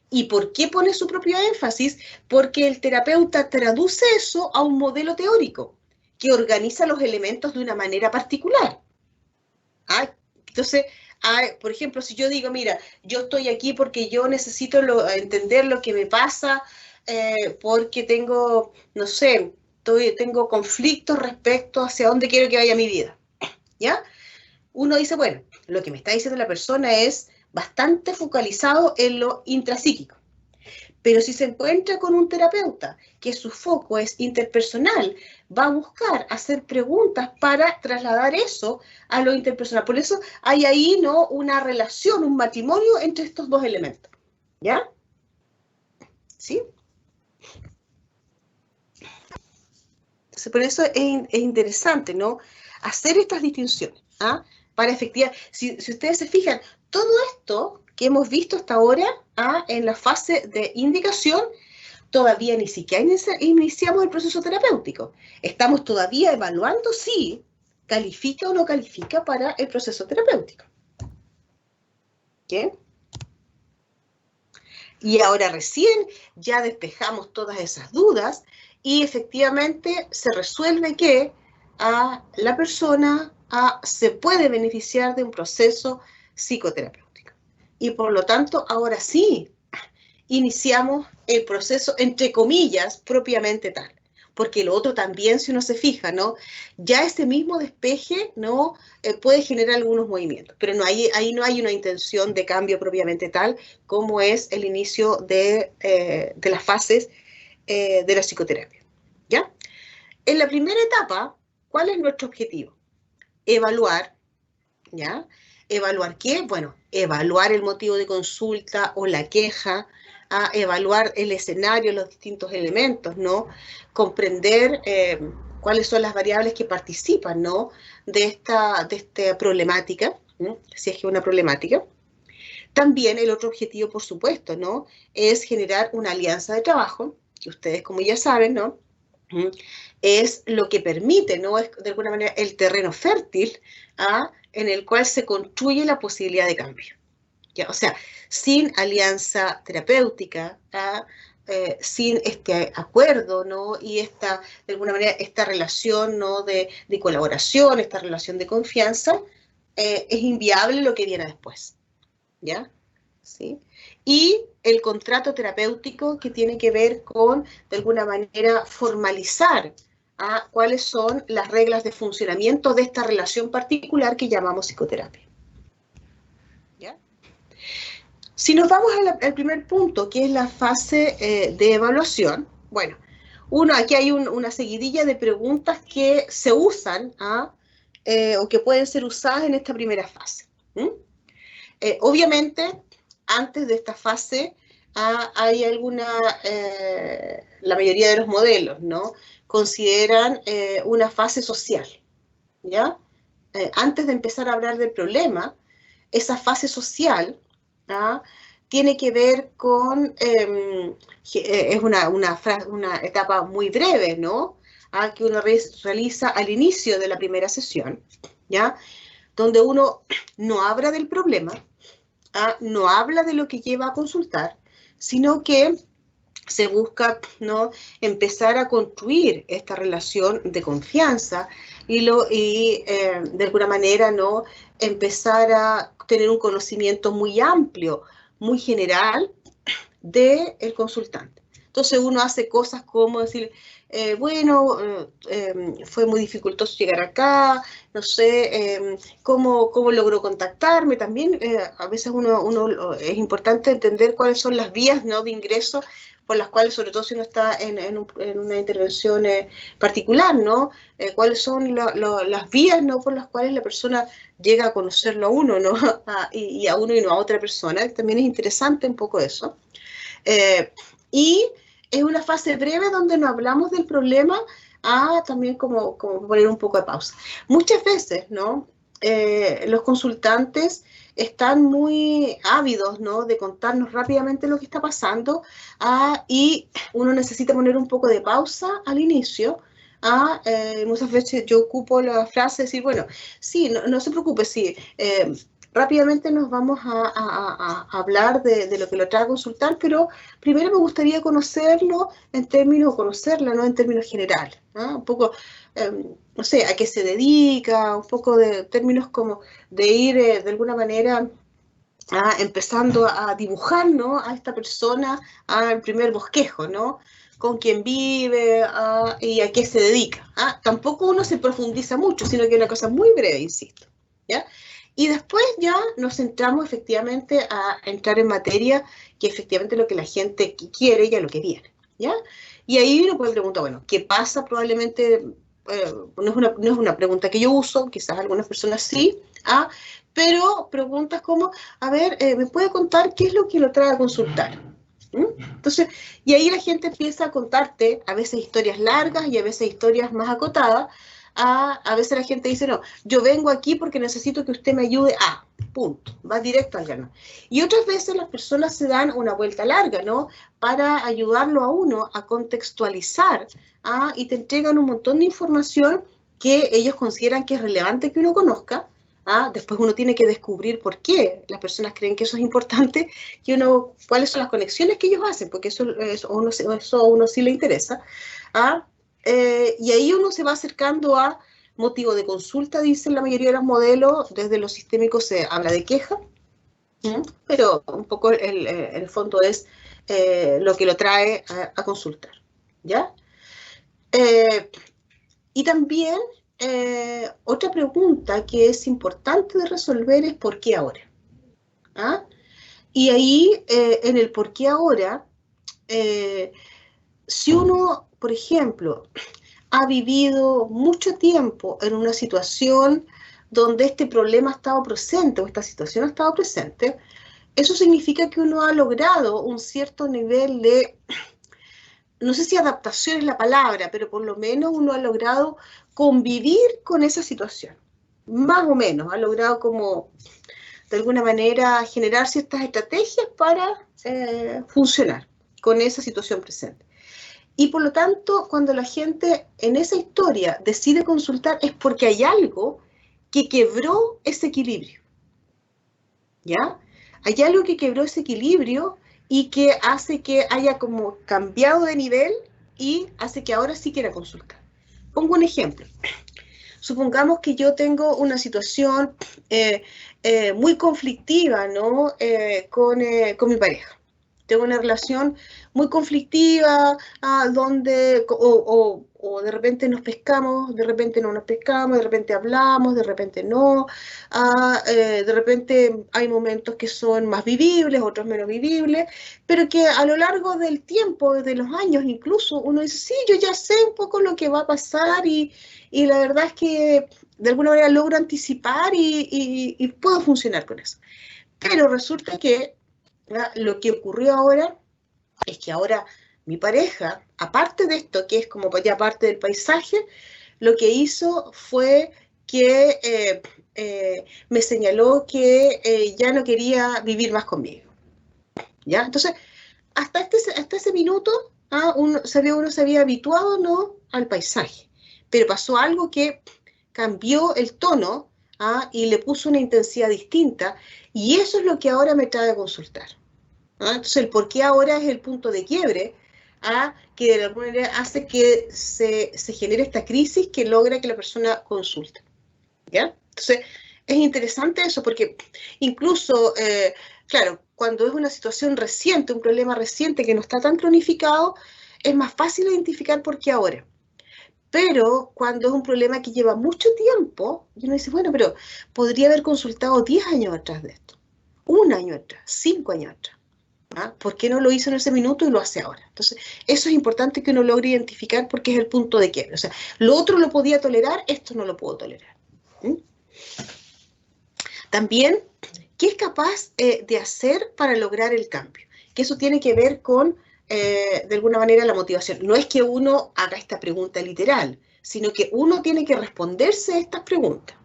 ¿Y por qué pone su propio énfasis? Porque el terapeuta traduce eso a un modelo teórico que organiza los elementos de una manera particular. Entonces, por ejemplo, si yo digo, mira, yo estoy aquí porque yo necesito entender lo que me pasa, porque tengo, no sé, tengo conflictos respecto hacia dónde quiero que vaya mi vida, ¿ya? Uno dice, bueno, lo que me está diciendo la persona es bastante focalizado en lo intrapsíquico. Pero si se encuentra con un terapeuta que su foco es interpersonal, va a buscar hacer preguntas para trasladar eso a lo interpersonal. Por eso hay ahí, ¿no?, una relación, un matrimonio entre estos dos elementos. ¿Ya? ¿Sí? Entonces, por eso es interesante, ¿no?, hacer estas distinciones, para efectivar. Si ustedes se fijan, todo esto que hemos visto hasta ahora en la fase de indicación, todavía ni siquiera iniciamos el proceso terapéutico. Estamos todavía evaluando si califica o no califica para el proceso terapéutico. ¿Qué? Y ahora recién ya despejamos todas esas dudas y efectivamente se resuelve que la persona se puede beneficiar de un proceso psicoterapéutico. Y por lo tanto, ahora sí, iniciamos el proceso, entre comillas, propiamente tal. Porque lo otro también, si uno se fija, ¿no? Ya ese mismo despeje, ¿no? Puede generar algunos movimientos, pero ahí no hay una intención de cambio propiamente tal como es el inicio de las fases de la psicoterapia, ¿ya? En la primera etapa, ¿cuál es nuestro objetivo? Evaluar, ¿ya? ¿Evaluar qué? Bueno, evaluar el motivo de consulta o la queja, evaluar el escenario, los distintos elementos, ¿no? Comprender cuáles son las variables que participan, ¿no? De esta problemática, ¿no? Si es que es una problemática. También el otro objetivo, por supuesto, ¿no? Es generar una alianza de trabajo, que ustedes, como ya saben, ¿no? Es lo que permite, ¿no? Es de alguna manera el terreno fértil en el cual se construye la posibilidad de cambio. ¿Ya? O sea, sin alianza terapéutica, sin este acuerdo, ¿no? Y de alguna manera, esta relación, ¿no? de colaboración, esta relación de confianza, es inviable lo que viene después. ¿Ya? ¿Sí? Y el contrato terapéutico que tiene que ver con, de alguna manera, formalizar cuáles son las reglas de funcionamiento de esta relación particular que llamamos psicoterapia. ¿Ya? Si nos vamos al primer punto, que es la fase de evaluación, bueno, aquí hay una seguidilla de preguntas que se usan o que pueden ser usadas en esta primera fase. Obviamente, antes de esta fase hay la mayoría de los modelos, ¿no? Consideran una fase social, ¿ya? Antes de empezar a hablar del problema, esa fase social tiene que ver con, es una etapa muy breve, ¿no? Que uno realiza al inicio de la primera sesión, ¿ya? Donde uno no habla del problema, no habla de lo que lleva a consultar, sino que se busca, ¿no? Empezar a construir esta relación de confianza y de alguna manera, ¿no? Empezar a tener un conocimiento muy amplio, muy general del consultante. Entonces uno hace cosas como decir, fue muy dificultoso llegar acá, no sé, cómo logró contactarme también. A veces es importante entender cuáles son las vías, ¿no? de ingreso por las cuales, sobre todo si uno está en una intervención particular, ¿no? Cuáles son las vías, ¿no? por las cuales la persona llega a conocerlo a uno, ¿no? y a uno y no a otra persona. También es interesante un poco eso. Y es una fase breve donde no hablamos del problema, también como poner un poco de pausa. Muchas veces, ¿no? Los consultantes están muy ávidos, ¿no? de contarnos rápidamente lo que está pasando, y uno necesita poner un poco de pausa al inicio. Muchas veces yo ocupo la frase de decir, bueno, sí, no se preocupe, sí, rápidamente nos vamos a hablar de lo que lo trae a consultar, pero primero me gustaría conocerlo conocerla, ¿no? en términos generales, ¿no? Un poco, no sé, a qué se dedica, un poco de términos como de ir de alguna manera empezando a dibujar, ¿no? a esta persona, al primer bosquejo, ¿no? con quién vive y a qué se dedica. Tampoco uno se profundiza mucho, sino que es una cosa muy breve, insisto, ¿ya? Y después ya nos centramos efectivamente a entrar en materia, que efectivamente lo que la gente quiere y a lo que viene, ¿ya? Y ahí uno puede preguntar, bueno, ¿qué pasa? Probablemente no es una pregunta que yo uso, quizás algunas personas sí, pero preguntas como, a ver, ¿me puede contar qué es lo que lo trae a consultar? Entonces, y ahí la gente empieza a contarte a veces historias largas y a veces historias más acotadas. A veces la gente dice, no, yo vengo aquí porque necesito que usted me ayude punto, va directo al grano. Y otras veces las personas se dan una vuelta larga, ¿no? Para ayudarlo a uno a contextualizar, y te entregan un montón de información que ellos consideran que es relevante que uno conozca, Después uno tiene que descubrir por qué las personas creen que eso es importante y cuáles son las conexiones que ellos hacen, porque eso a uno sí le interesa. Y ahí uno se va acercando a motivo de consulta, dicen la mayoría de los modelos. Desde lo sistémico se habla de queja, pero un poco el fondo es lo que lo trae a consultar, ¿ya? Y también otra pregunta que es importante de resolver es ¿por qué ahora? Y ahí, en el por qué ahora, si uno, por ejemplo, ha vivido mucho tiempo en una situación donde este problema ha estado presente o esta situación ha estado presente, eso significa que uno ha logrado un cierto nivel de, no sé si adaptación es la palabra, pero por lo menos uno ha logrado convivir con esa situación. Más o menos, ha logrado como, de alguna manera, generar ciertas estrategias para funcionar con esa situación presente. Y por lo tanto, cuando la gente en esa historia decide consultar es porque hay algo que quebró ese equilibrio, ¿ya? Hay algo que quebró ese equilibrio y que hace que haya como cambiado de nivel y hace que ahora sí quiera consultar. Pongo un ejemplo. Supongamos que yo tengo una situación muy conflictiva, ¿no? Con mi pareja. Tengo una relación muy conflictiva, donde o de repente nos pescamos, de repente no nos pescamos, de repente hablamos, de repente no, de repente hay momentos que son más vivibles, otros menos vivibles, pero que a lo largo del tiempo, de los años incluso, uno dice, sí, yo ya sé un poco lo que va a pasar y la verdad es que de alguna manera logro anticipar y puedo funcionar con eso. Pero resulta que lo que ocurrió ahora es que ahora mi pareja, aparte de esto, que es como ya parte del paisaje, lo que hizo fue que me señaló que ya no quería vivir más conmigo. ¿Ya? Entonces, hasta ese minuto, uno se había habituado, ¿no?, al paisaje, pero pasó algo que cambió el tono, y le puso una intensidad distinta, y eso es lo que ahora me trae a consultar. Entonces, el por qué ahora es el punto de quiebre, que de alguna manera hace que se genere esta crisis que logra que la persona consulte. ¿Ya? Entonces, es interesante eso porque incluso, claro, cuando es una situación reciente, un problema reciente que no está tan cronificado, es más fácil identificar por qué ahora. Pero cuando es un problema que lleva mucho tiempo, y uno dice, bueno, pero podría haber consultado 10 años atrás de esto, 1 año atrás, 5 años atrás. ¿Por qué no lo hizo en ese minuto y lo hace ahora? Entonces, eso es importante que uno logre identificar porque es el punto de quiebre. O sea, lo otro lo podía tolerar, esto no lo puedo tolerar. También, ¿qué es capaz de hacer para lograr el cambio? Que eso tiene que ver con, de alguna manera, la motivación. No es que uno haga esta pregunta literal, sino que uno tiene que responderse a estas preguntas,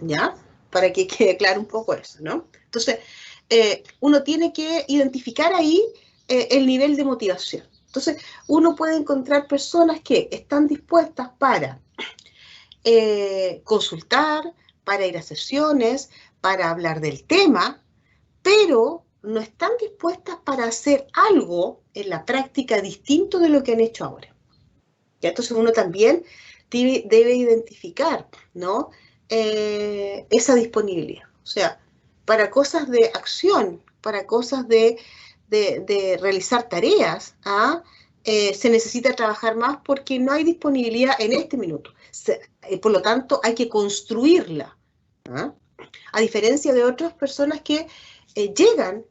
¿ya? Para que quede claro un poco eso, ¿no? Entonces, uno tiene que identificar ahí el nivel de motivación. Entonces, uno puede encontrar personas que están dispuestas para consultar, para ir a sesiones, para hablar del tema, pero no están dispuestas para hacer algo en la práctica distinto de lo que han hecho ahora. ¿Ya? Entonces uno también debe identificar, ¿no?, esa disponibilidad. O sea, para cosas de acción, para cosas de realizar tareas, se necesita trabajar más porque no hay disponibilidad en este minuto. Por lo tanto, hay que construirla. A diferencia de otras personas que llegan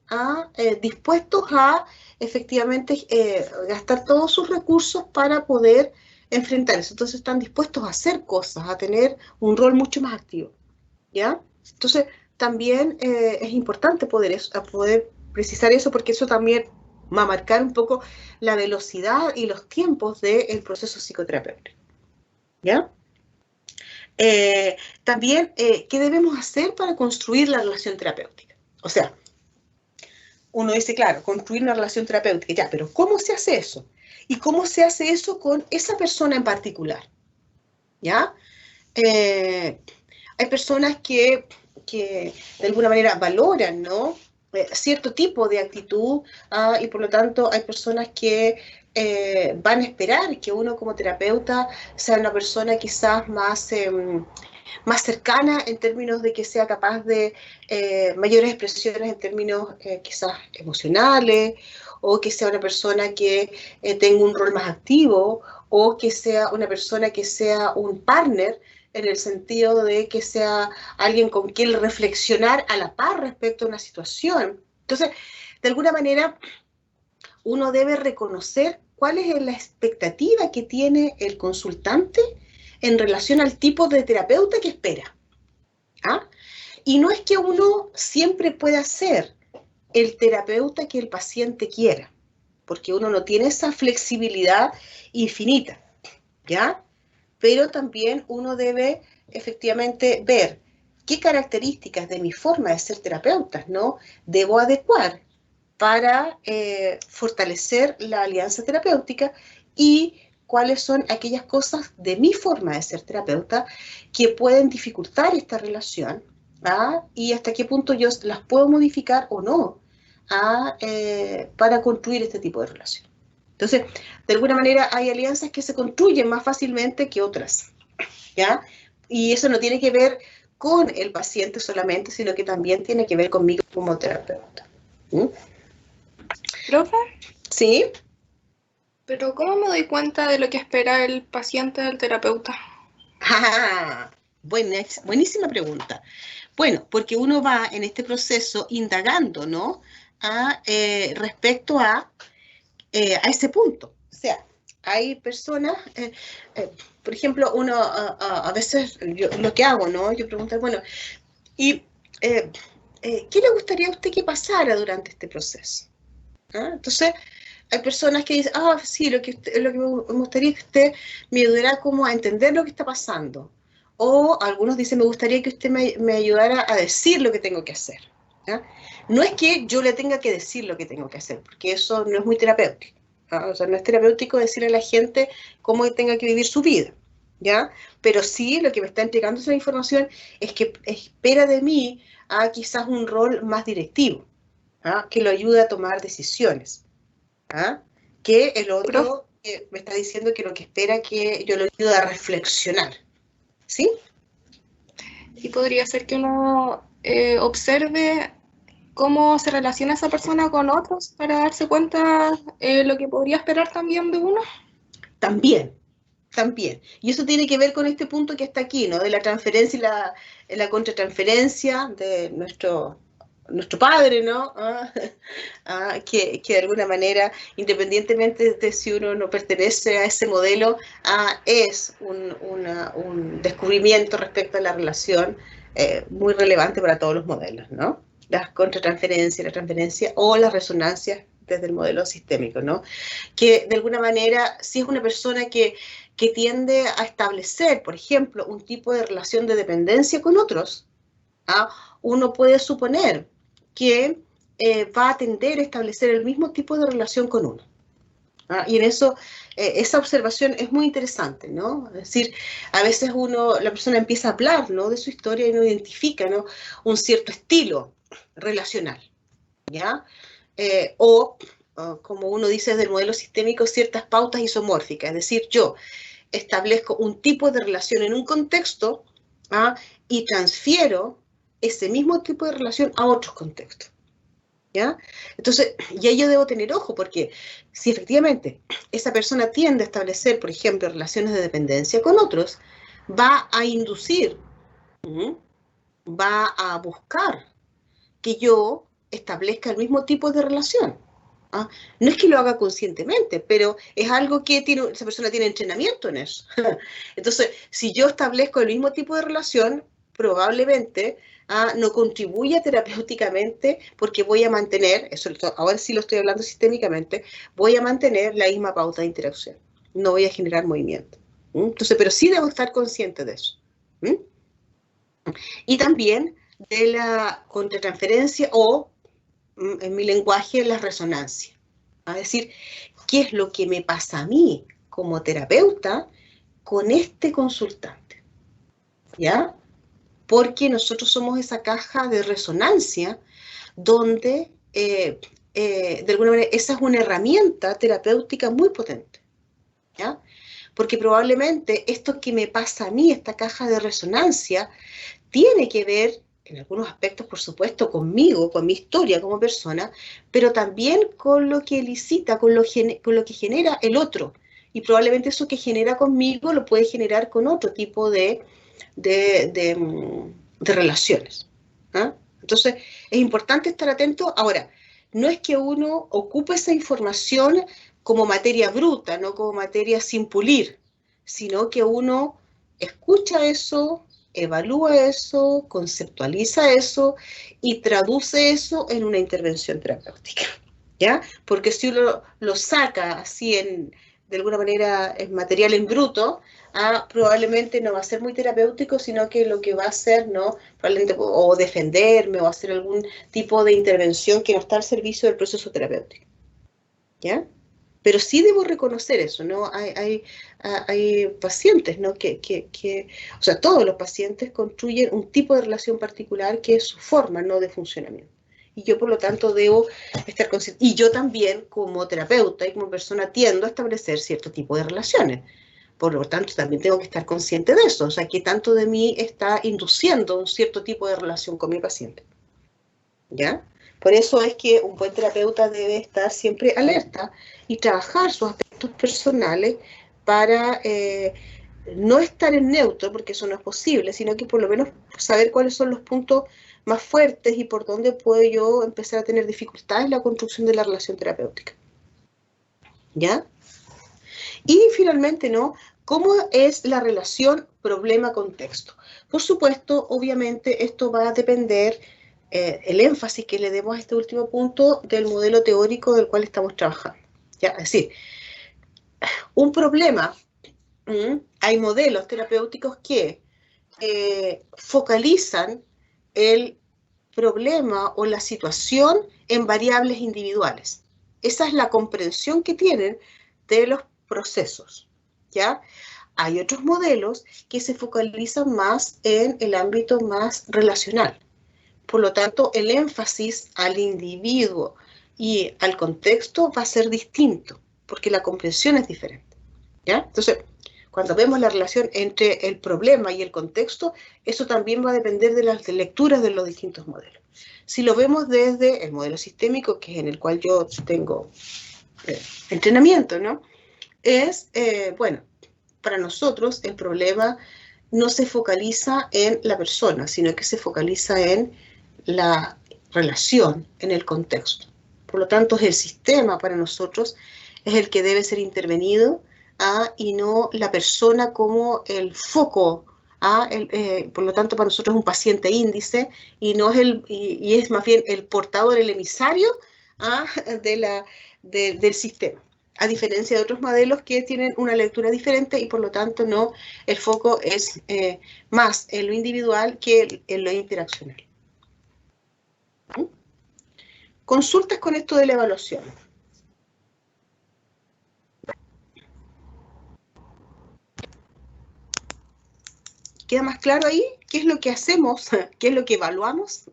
dispuestos a efectivamente gastar todos sus recursos para poder enfrentar eso. Entonces están dispuestos a hacer cosas, a tener un rol mucho más activo. ¿Ya? Entonces también es importante poder precisar eso porque eso también va a marcar un poco la velocidad y los tiempos del proceso psicoterapéutico. ¿Ya? También, ¿qué debemos hacer para construir la relación terapéutica? O sea, uno dice, claro, construir una relación terapéutica, ya, pero ¿cómo se hace eso? ¿Y cómo se hace eso con esa persona en particular? ¿Ya? Hay personas que que de alguna manera valoran, ¿no? Cierto tipo de actitud, y por lo tanto hay personas que van a esperar que uno como terapeuta sea una persona quizás más cercana en términos de que sea capaz de mayores expresiones en términos quizás emocionales, o que sea una persona que tenga un rol más activo, o que sea una persona que sea un partner en el sentido de que sea alguien con quien reflexionar a la par respecto a una situación. Entonces, de alguna manera, uno debe reconocer cuál es la expectativa que tiene el consultante en relación al tipo de terapeuta que espera. ¿Ah? Y no es que uno siempre pueda ser el terapeuta que el paciente quiera, porque uno no tiene esa flexibilidad infinita, ¿ya? Pero también uno debe efectivamente ver qué características de mi forma de ser terapeuta, ¿no?, debo adecuar para fortalecer la alianza terapéutica, y cuáles son aquellas cosas de mi forma de ser terapeuta que pueden dificultar esta relación, y hasta qué punto yo las puedo modificar o no para construir este tipo de relación. Entonces, de alguna manera hay alianzas que se construyen más fácilmente que otras, ¿ya? Y eso no tiene que ver con el paciente solamente, sino que también tiene que ver conmigo como terapeuta. ¿Mm? Profe, ¿Sí? pero ¿cómo me doy cuenta de lo que espera el paciente del terapeuta? Buenísima pregunta. Bueno, porque uno va en este proceso indagando, ¿no? Respecto a ese punto. O sea, hay personas, por ejemplo, uno a veces, yo, lo que hago, ¿no? Yo pregunto, bueno, ¿y qué le gustaría a usted que pasara durante este proceso? Entonces, hay personas que dicen, sí, lo que me gustaría que usted me ayudara como a entender lo que está pasando. O algunos dicen, me gustaría que usted me ayudara a decir lo que tengo que hacer. ¿Ya? No es que yo le tenga que decir lo que tengo que hacer, porque eso no es muy terapéutico. O sea, no es terapéutico decirle a la gente cómo tenga que vivir su vida. ¿Ya? Pero sí, lo que me está entregando esa información es que espera de mí quizás un rol más directivo, que lo ayude a tomar decisiones. Que el Profe, otro me está diciendo que lo que espera que yo lo ayude a reflexionar. ¿Sí? y podría ser que uno observe cómo se relaciona esa persona con otros para darse cuenta lo que podría esperar también de uno. También, también. Y eso tiene que ver con este punto que está aquí, ¿no? De la transferencia y la contratransferencia de nuestro padre, ¿no? Que de alguna manera, independientemente de si uno no pertenece a ese modelo, es un descubrimiento respecto a la relación muy relevante para todos los modelos, ¿no? Las contratransferencias, la transferencia o las resonancias desde el modelo sistémico, ¿no? Que de alguna manera, si es una persona que tiende a establecer, por ejemplo, un tipo de relación de dependencia con otros, uno puede suponer que va a tender a establecer el mismo tipo de relación con uno. Y en eso, esa observación es muy interesante, ¿no? Es decir, a veces la persona empieza a hablar, ¿no?, de su historia, y uno identifica, ¿no?, un cierto estilo relacional, ¿ya? O, como uno dice desde el modelo sistémico, ciertas pautas isomórficas, es decir, yo establezco un tipo de relación en un contexto, y transfiero ese mismo tipo de relación a otros contextos. ¿Ya? Entonces, y ahí yo debo tener ojo, porque si efectivamente esa persona tiende a establecer, por ejemplo, relaciones de dependencia con otros, va a inducir, va a buscar que yo establezca el mismo tipo de relación. No es que lo haga conscientemente, pero es algo que esa persona tiene entrenamiento en eso. Entonces, si yo establezco el mismo tipo de relación, probablemente no contribuya terapéuticamente, porque voy a mantener, ahora sí lo estoy hablando sistémicamente, voy a mantener la misma pauta de interacción. No voy a generar movimiento. Entonces, pero sí debo estar consciente de eso. Y también de la contratransferencia o, en mi lenguaje, la resonancia. Es decir, ¿qué es lo que me pasa a mí como terapeuta con este consultante? ¿Ya? porque nosotros somos esa caja de resonancia donde, de alguna manera, esa es una herramienta terapéutica muy potente, ¿ya? Porque probablemente esto que me pasa a mí, esta caja de resonancia, tiene que ver, en algunos aspectos, por supuesto, conmigo, con mi historia como persona, pero también con lo que elicita, con lo que genera el otro. Y probablemente eso que genera conmigo lo puede generar con otro tipo de relaciones. ¿Ah? Entonces, es importante estar atento. Ahora, no es que uno ocupe esa información como materia bruta, no como materia sin pulir, sino que uno escucha eso, evalúa eso, conceptualiza eso y traduce eso en una intervención terapéutica, ¿ya? Porque si uno lo saca así de alguna manera en material en bruto, probablemente no va a ser muy terapéutico, sino que lo que va a hacer, ¿no? Probablemente o defenderme o hacer algún tipo de intervención que no está al servicio del proceso terapéutico, ¿ya? Pero sí debo reconocer eso, ¿no? Hay pacientes, ¿no? O sea, todos los pacientes construyen un tipo de relación particular que es su forma, ¿no? De funcionamiento. Y yo, por lo tanto, debo estar consciente. Y yo también, como terapeuta y como persona, tiendo a establecer cierto tipo de relaciones. Por lo tanto, también tengo que estar consciente de eso. O sea, que tanto de mí está induciendo un cierto tipo de relación con mi paciente. ¿Ya? Por eso es que un buen terapeuta debe estar siempre alerta y trabajar sus aspectos personales para no estar en neutro, porque eso no es posible, sino que por lo menos saber cuáles son los puntos más fuertes y por dónde puedo yo empezar a tener dificultades en la construcción de la relación terapéutica. ¿Ya? Y finalmente, ¿no? ¿Cómo es la relación problema-contexto? Por supuesto, obviamente, esto va a depender el énfasis que le demos a este último punto del modelo teórico del cual estamos trabajando. ¿Ya? Es decir, un problema, hay modelos terapéuticos que focalizan el problema o la situación en variables individuales. Esa es la comprensión que tienen de los procesos, ¿ya? Hay otros modelos que se focalizan más en el ámbito más relacional. Por lo tanto, el énfasis al individuo y al contexto va a ser distinto, porque la comprensión es diferente, ¿ya? Entonces, cuando vemos la relación entre el problema y el contexto, eso también va a depender de las lecturas de los distintos modelos. Si lo vemos desde el modelo sistémico, que es en el cual yo tengo entrenamiento, ¿no? Bueno, para nosotros el problema no se focaliza en la persona, sino que se focaliza en la relación, en el contexto. Por lo tanto, el sistema para nosotros es el que debe ser intervenido y no la persona como el foco. Por lo tanto, para nosotros es un paciente índice y es más bien el portador, el emisario del sistema. A diferencia de otros modelos que tienen una lectura diferente y por lo tanto no, el foco es más en lo individual que en lo interaccional. Consultas con esto de la evaluación. ¿Queda más claro ahí? ¿Qué es lo que hacemos? ¿Qué es lo que evaluamos?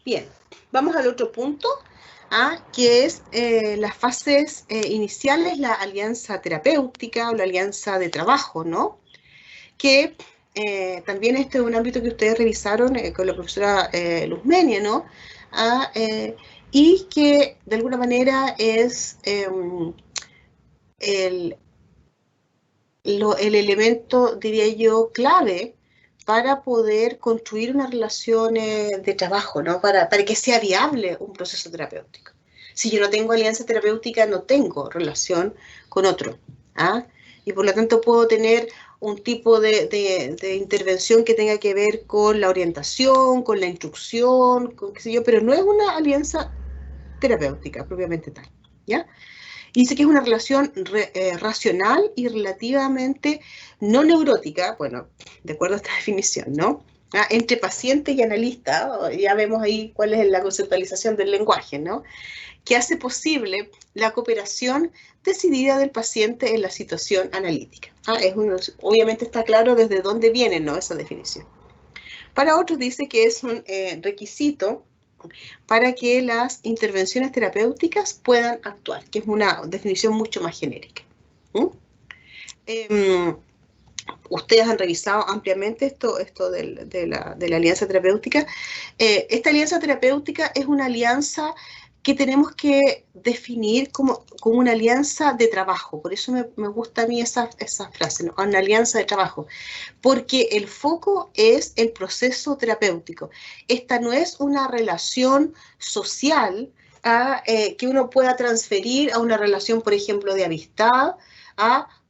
Bien, vamos al otro punto, que es las fases iniciales, la alianza terapéutica o la alianza de trabajo, ¿no? Que también este es un ámbito que ustedes revisaron con la profesora Luzmenia, ¿no? Y que de alguna manera es el elemento, diría yo, clave para poder construir una relación de trabajo, ¿no? Para que sea viable un proceso terapéutico. Si yo no tengo alianza terapéutica, no tengo relación con otro. Y por lo tanto puedo tener un tipo de intervención que tenga que ver con la orientación, con la instrucción, con qué sé yo, pero no es una alianza terapéutica propiamente tal, ¿ya? Y dice que es una relación racional y relativamente no neurótica, bueno, de acuerdo a esta definición, ¿no? entre paciente y analista. Ya vemos ahí cuál es la conceptualización del lenguaje, ¿no? Que hace posible la cooperación decidida del paciente en la situación analítica. Obviamente está claro desde dónde viene, ¿no?, esa definición. Para otros dice que es un requisito para que las intervenciones terapéuticas puedan actuar, que es una definición mucho más genérica. Ustedes han revisado ampliamente esto de la alianza terapéutica. Esta alianza terapéutica es una alianza que tenemos que definir como una alianza de trabajo. Por eso me gusta a mí esa frase, ¿no? Una alianza de trabajo. Porque el foco es el proceso terapéutico. Esta no es una relación social que uno pueda transferir a una relación, por ejemplo, de amistad,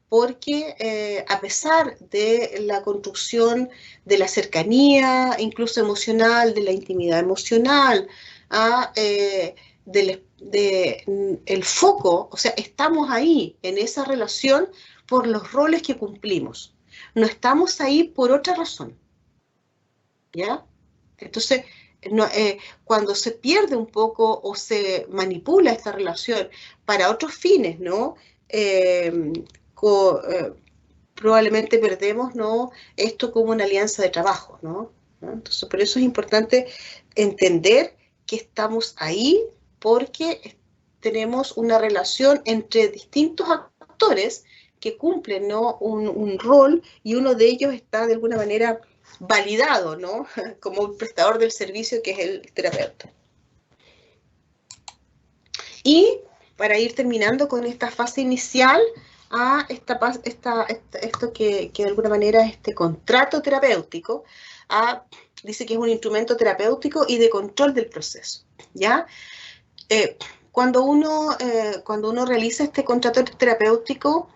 porque a pesar de la construcción de la cercanía, incluso emocional, de la intimidad emocional, el foco, o sea, estamos ahí en esa relación por los roles que cumplimos. No estamos ahí por otra razón, ¿ya? Entonces, cuando se pierde un poco o se manipula esta relación para otros fines, ¿no? Probablemente perdemos, ¿no?, esto como una alianza de trabajo, ¿no? Entonces, por eso es importante entender que estamos ahí porque tenemos una relación entre distintos actores que cumplen, ¿no?, un rol, y uno de ellos está de alguna manera validado, ¿no?, como un prestador del servicio, que es el terapeuta. Y para ir terminando con esta fase inicial, esto que de alguna manera es este contrato terapéutico, dice que es un instrumento terapéutico y de control del proceso, ¿ya? Cuando uno realiza este contrato terapéutico,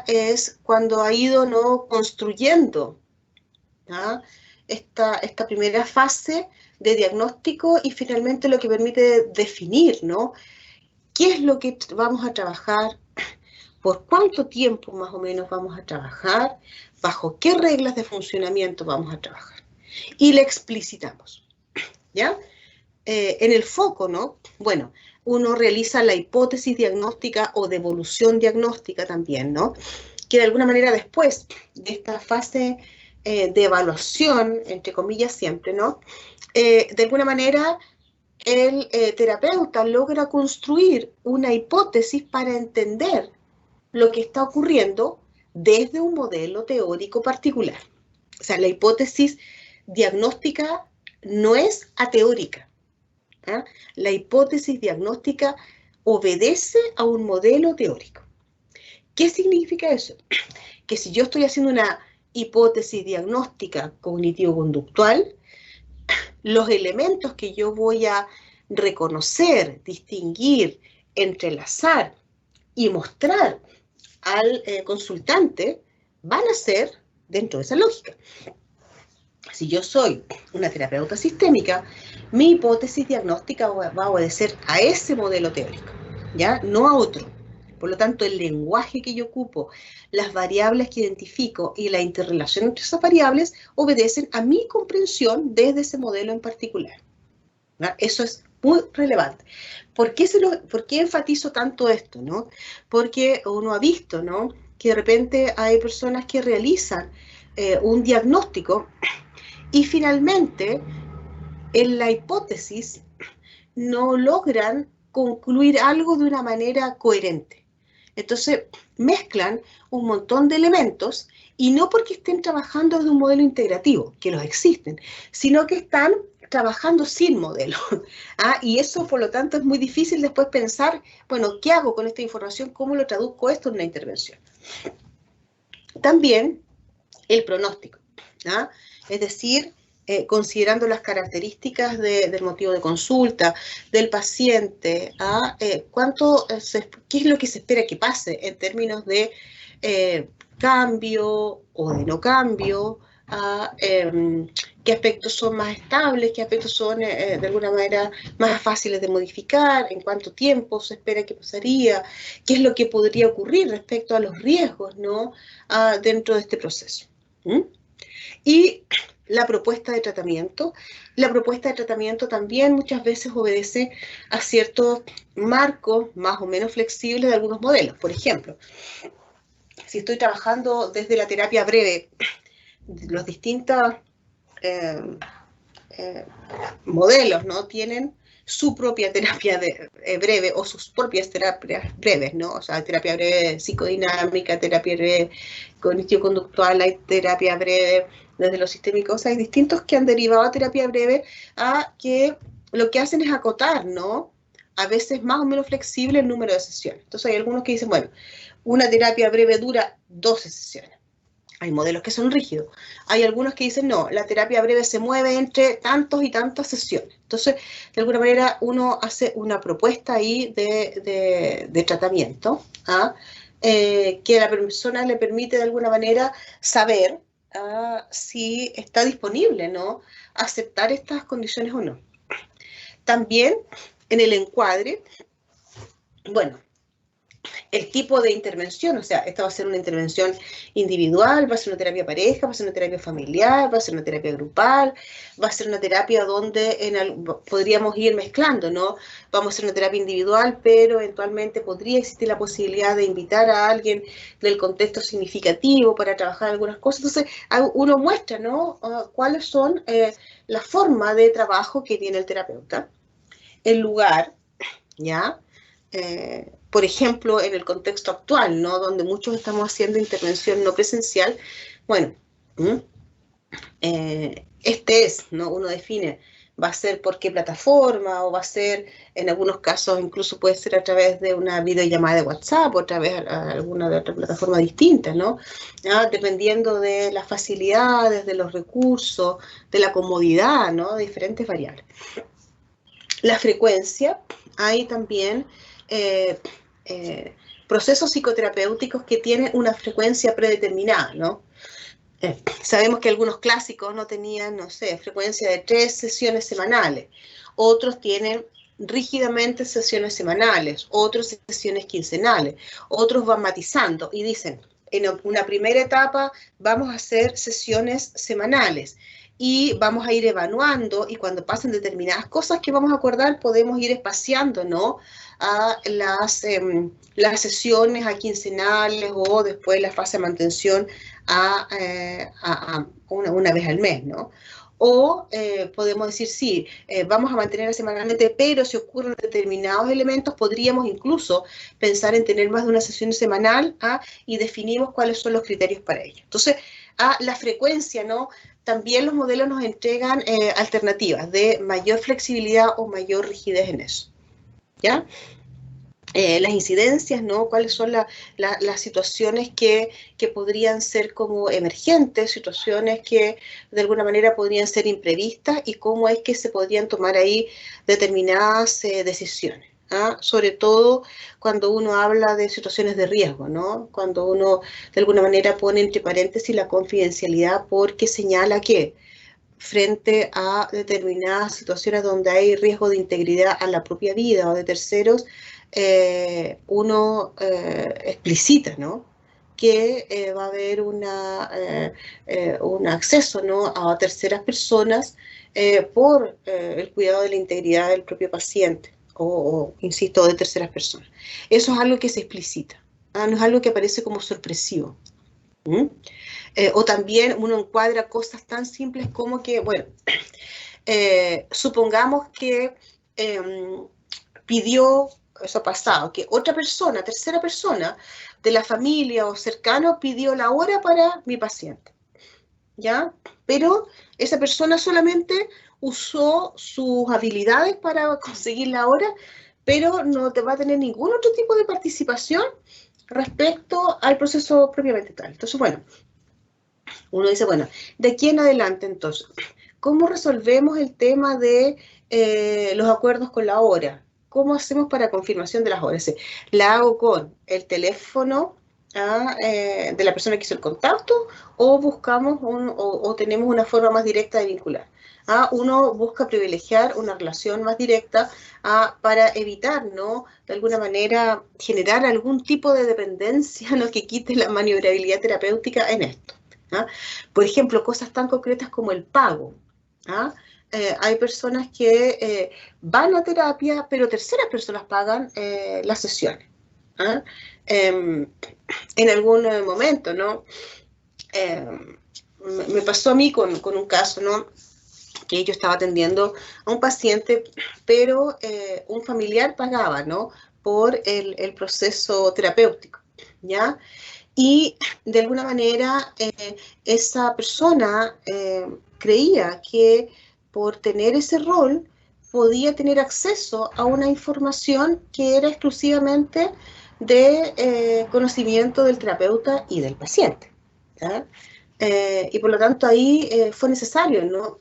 es cuando ha ido, ¿no?, construyendo esta primera fase de diagnóstico, y finalmente lo que permite definir, ¿no?, qué es lo que vamos a trabajar, por cuánto tiempo más o menos vamos a trabajar, bajo qué reglas de funcionamiento vamos a trabajar. Y le explicitamos, ¿ya? En el foco, ¿no? Bueno, uno realiza la hipótesis diagnóstica o devolución diagnóstica también, ¿no? Que de alguna manera después de esta fase de evaluación, entre comillas siempre, ¿no? De alguna manera el terapeuta logra construir una hipótesis para entender lo que está ocurriendo desde un modelo teórico particular. O sea, la hipótesis diagnóstica no es ateórica. La hipótesis diagnóstica obedece a un modelo teórico. ¿Qué significa eso? Que si yo estoy haciendo una hipótesis diagnóstica cognitivo-conductual, los elementos que yo voy a reconocer, distinguir, entrelazar y mostrar al consultante van a ser dentro de esa lógica. Si yo soy una terapeuta sistémica, mi hipótesis diagnóstica va a obedecer a ese modelo teórico, ¿ya? No a otro. Por lo tanto, el lenguaje que yo ocupo, las variables que identifico y la interrelación entre esas variables obedecen a mi comprensión desde ese modelo en particular, ¿no? Eso es muy relevante. ¿Por qué enfatizo tanto esto, no? Porque uno ha visto, ¿no?, que de repente hay personas que realizan un diagnóstico y finalmente en la hipótesis no logran concluir algo de una manera coherente. Entonces mezclan un montón de elementos, y no porque estén trabajando de un modelo integrativo, que los existen, sino que están trabajando sin modelo. Y eso, por lo tanto, es muy difícil después pensar, bueno, ¿qué hago con esta información? ¿Cómo lo traduzco esto en una intervención? También el pronóstico, es decir, considerando las características del motivo de consulta, del paciente, qué es lo que se espera que pase en términos de cambio o de no cambio, qué aspectos son más estables, qué aspectos son de alguna manera más fáciles de modificar, en cuánto tiempo se espera que pasaría, qué es lo que podría ocurrir respecto a los riesgos, ¿no?, dentro de este proceso. Y la propuesta de tratamiento. La propuesta de tratamiento también muchas veces obedece a ciertos marcos más o menos flexibles de algunos modelos. Por ejemplo, si estoy trabajando desde la terapia breve, los distintos modelos, ¿no? Tienen su propia terapia breve o sus propias terapias breves, ¿no? O sea, terapia breve psicodinámica, terapia breve cognitivo-conductual, hay terapia breve desde lo sistémico, o sea, hay distintos que han derivado a terapia breve a que lo que hacen es acotar, ¿no? A veces más o menos flexible el número de sesiones. Entonces hay algunos que dicen, bueno, una terapia breve dura 12 sesiones. Hay modelos que son rígidos. Hay algunos que dicen, no, la terapia breve se mueve entre tantos y tantas sesiones. Entonces, de alguna manera, uno hace una propuesta ahí de tratamiento, ¿ah? Que a la persona le permite de alguna manera saber si está disponible, ¿no? Aceptar estas condiciones o no. También, en el encuadre, bueno, el tipo de intervención, o sea, esta va a ser una intervención individual, va a ser una terapia pareja, va a ser una terapia familiar, va a ser una terapia grupal, va a ser una terapia donde podríamos ir mezclando, ¿no? Vamos a hacer una terapia individual, pero eventualmente podría existir la posibilidad de invitar a alguien del contexto significativo para trabajar algunas cosas. Entonces, uno muestra, ¿no? Cuáles son la forma de trabajo que tiene el terapeuta, el lugar, ¿ya? Por ejemplo, en el contexto actual, ¿no? Donde muchos estamos haciendo intervención no presencial, bueno, este es, ¿no? Uno define, va a ser por qué plataforma, o va a ser, en algunos casos, incluso puede ser a través de una videollamada de WhatsApp, o a través de alguna de otra plataforma distinta, ¿no? Dependiendo de las facilidades, de los recursos, de la comodidad, ¿no? De diferentes variables. La frecuencia, hay también procesos psicoterapéuticos que tienen una frecuencia predeterminada, ¿no? Sabemos que algunos clásicos no tenían, no sé, frecuencia de 3 sesiones semanales, otros tienen rígidamente sesiones semanales, otros sesiones quincenales, otros van matizando y dicen, en una primera etapa vamos a hacer sesiones semanales, y vamos a ir evaluando, y cuando pasen determinadas cosas que vamos a acordar, podemos ir espaciando, ¿no? A las sesiones a quincenales, o después la fase de mantención a una vez al mes, ¿no? O podemos decir, sí, vamos a mantenerla semanalmente, pero si ocurren determinados elementos, podríamos incluso pensar en tener más de una sesión semanal, y definimos cuáles son los criterios para ello. Entonces, la frecuencia, ¿no? También los modelos nos entregan alternativas de mayor flexibilidad o mayor rigidez en eso, ¿ya? Las incidencias, ¿no? Cuáles son las situaciones que podrían ser como emergentes, situaciones que de alguna manera podrían ser imprevistas, y cómo es que se podrían tomar ahí determinadas decisiones. Sobre todo cuando uno habla de situaciones de riesgo, ¿no? Cuando uno de alguna manera pone entre paréntesis la confidencialidad, porque señala que frente a determinadas situaciones donde hay riesgo de integridad a la propia vida o de terceros, uno explicita, ¿no? Que va a haber un acceso, ¿no? A terceras personas por el cuidado de la integridad del propio paciente, o insisto, de terceras personas. Eso es algo que se explicita, no es algo que aparece como sorpresivo. O también uno encuadra cosas tan simples como que, bueno, supongamos que pidió, eso ha pasado, que otra persona, tercera persona de la familia o cercano, pidió la hora para mi paciente, ¿ya? Pero esa persona solamente usó sus habilidades para conseguir la hora, pero no te va a tener ningún otro tipo de participación respecto al proceso propiamente tal. Entonces, bueno, uno dice, bueno, de aquí en adelante, entonces, ¿cómo resolvemos el tema de los acuerdos con la hora? ¿Cómo hacemos para confirmación de las horas? ¿La hago con el teléfono de la persona que hizo el contacto, o buscamos o tenemos una forma más directa de vincular? Uno busca privilegiar una relación más directa para evitar, ¿no? De alguna manera generar algún tipo de dependencia, ¿no? Que quite la maniobrabilidad terapéutica en esto. ¿ah? Por ejemplo, cosas tan concretas como el pago. ¿Ah? Hay personas que van a terapia, pero terceras personas pagan las sesiones. ¿Ah? En algún momento, ¿no? Me pasó a mí con un caso, ¿no? Que yo estaba atendiendo a un paciente, pero un familiar pagaba, ¿no? Por el proceso terapéutico, ¿ya? Y de alguna manera esa persona creía que por tener ese rol podía tener acceso a una información que era exclusivamente de conocimiento del terapeuta y del paciente. ¿Ya? Y por lo tanto ahí fue necesario, ¿no?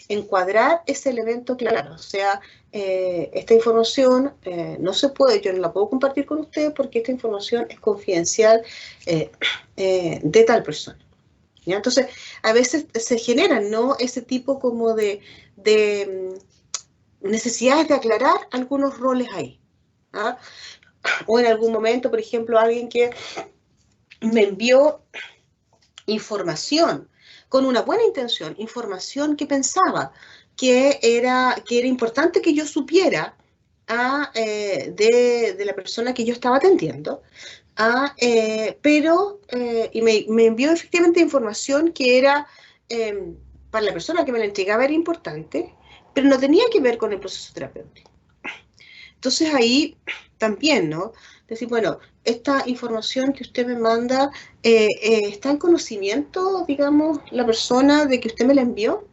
Encuadrar ese elemento claro, o sea, esta información no se puede, yo no la puedo compartir con usted porque esta información es confidencial de tal persona. ¿Ya? Entonces, a veces se generan, ¿no? Ese tipo como de necesidades de aclarar algunos roles ahí. ¿Ah? O en algún momento, por ejemplo, alguien que me envió información con una buena intención, información que pensaba que era importante que yo supiera de la persona que yo estaba atendiendo, y me envió efectivamente información que era para la persona que me la entregaba era importante, pero no tenía que ver con el proceso terapéutico. Entonces ahí también, ¿no? Decir, bueno, esta información que usted me manda, ¿está en conocimiento, digamos, la persona de que usted me la envió?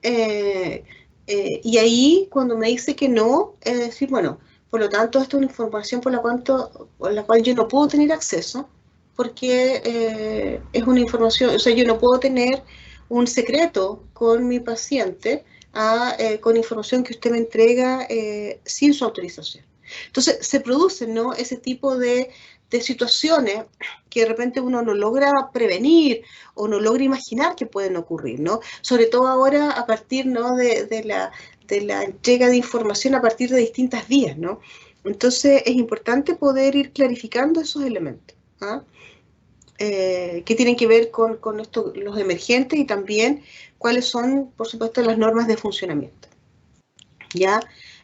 Y ahí, cuando me dice que no, decir, bueno, por lo tanto, esto es una información por la cual yo no puedo tener acceso, porque es una información, o sea, yo no puedo tener un secreto con mi paciente con información que usted me entrega sin su autorización. Entonces, se producen, ¿no? Ese tipo de situaciones que de repente uno no logra prevenir o no logra imaginar que pueden ocurrir, ¿no? Sobre todo ahora a partir, ¿no? de la entrega de información a partir de distintas vías, ¿no? Entonces, es importante poder ir clarificando esos elementos, ¿ah? Que tienen que ver con esto, los emergentes y también cuáles son, por supuesto, las normas de funcionamiento. ¿Ya?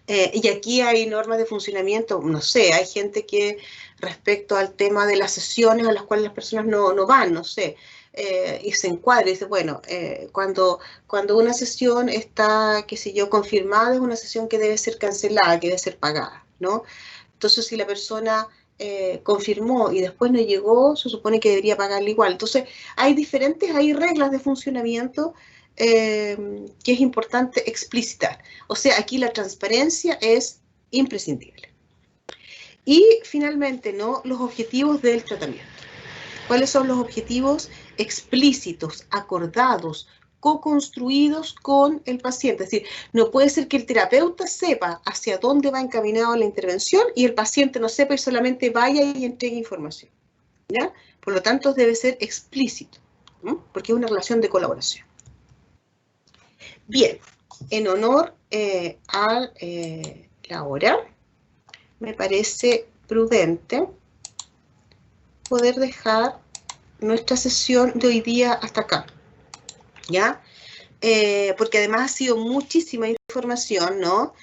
Y aquí hay normas de funcionamiento, no sé, hay gente que respecto al tema de las sesiones a las cuales las personas no van, no sé, y se encuadra y dice, bueno, cuando una sesión está, qué sé yo, confirmada, es una sesión que debe ser cancelada, que debe ser pagada, ¿no? Entonces, si la persona confirmó y después no llegó, se supone que debería pagarle igual. Entonces, hay reglas de funcionamiento que es importante explicitar. O sea, aquí la transparencia es imprescindible. Y finalmente, ¿no? Los objetivos del tratamiento. ¿Cuáles son los objetivos explícitos, acordados, co-construidos con el paciente? Es decir, no puede ser que el terapeuta sepa hacia dónde va encaminado la intervención y el paciente no sepa y solamente vaya y entregue información, ¿ya? Por lo tanto, debe ser explícito, ¿no? Porque es una relación de colaboración. Bien, en honor a la hora, me parece prudente poder dejar nuestra sesión de hoy día hasta acá, ¿ya? Porque además ha sido muchísima información, ¿no?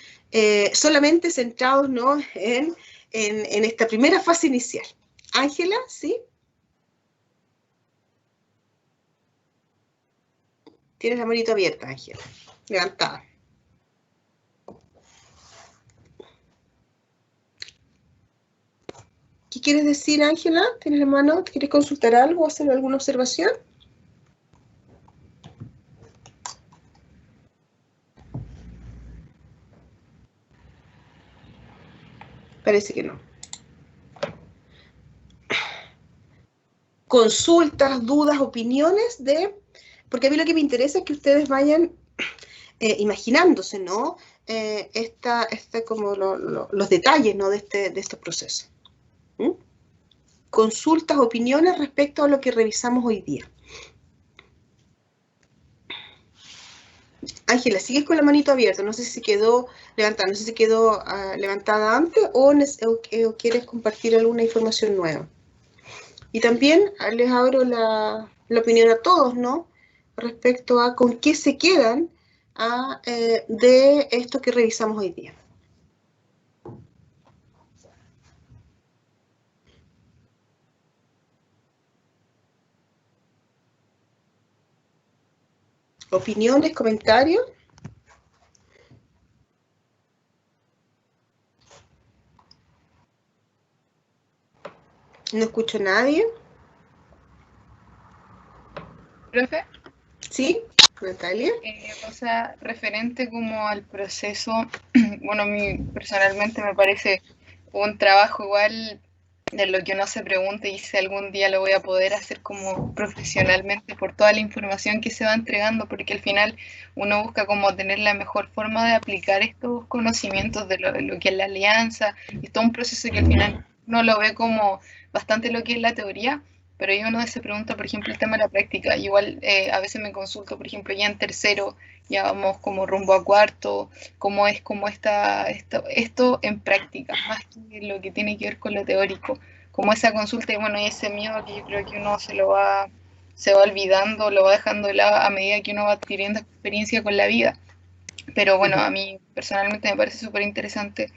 Solamente centrados, ¿no? en esta primera fase inicial. Ángela, ¿sí? Tienes la manito abierta, Ángela. Levantada. ¿Qué quieres decir, Ángela? ¿Tienes la mano? ¿Quieres consultar algo o hacer alguna observación? Parece que no. Consultas, dudas, opiniones porque a mí lo que me interesa es que ustedes vayan imaginándose, ¿no? Como los detalles, ¿no? de este proceso. ¿Mm? Consultas, opiniones respecto a lo que revisamos hoy día. Ángela, sigues con la manito abierta, no sé si quedó levantada, no sé si quedó levantada antes o quieres compartir alguna información nueva. Y también les abro la opinión a todos, ¿no? Respecto a con qué se quedan de esto que revisamos hoy día. ¿Opiniones, comentarios? No escucho a nadie. Profe, ¿Sí? Natalia. o sea, referente como al proceso, bueno, a mí personalmente me parece un trabajo igual de lo que uno se pregunte y si algún día lo voy a poder hacer como profesionalmente por toda la información que se va entregando, porque al final uno busca como tener la mejor forma de aplicar estos conocimientos de lo que es la alianza, y todo un proceso que al final uno lo ve como bastante lo que es la teoría, pero ahí uno se pregunta, por ejemplo, el tema de la práctica. Igual a veces me consulto, por ejemplo, ya en tercero, ya vamos como rumbo a cuarto, cómo es como esto en práctica, más que lo que tiene que ver con lo teórico, como esa consulta y bueno, y ese miedo que yo creo que uno se va olvidando, lo va dejando de lado a medida que uno va adquiriendo experiencia con la vida. Pero bueno, a mí personalmente me parece súper interesante.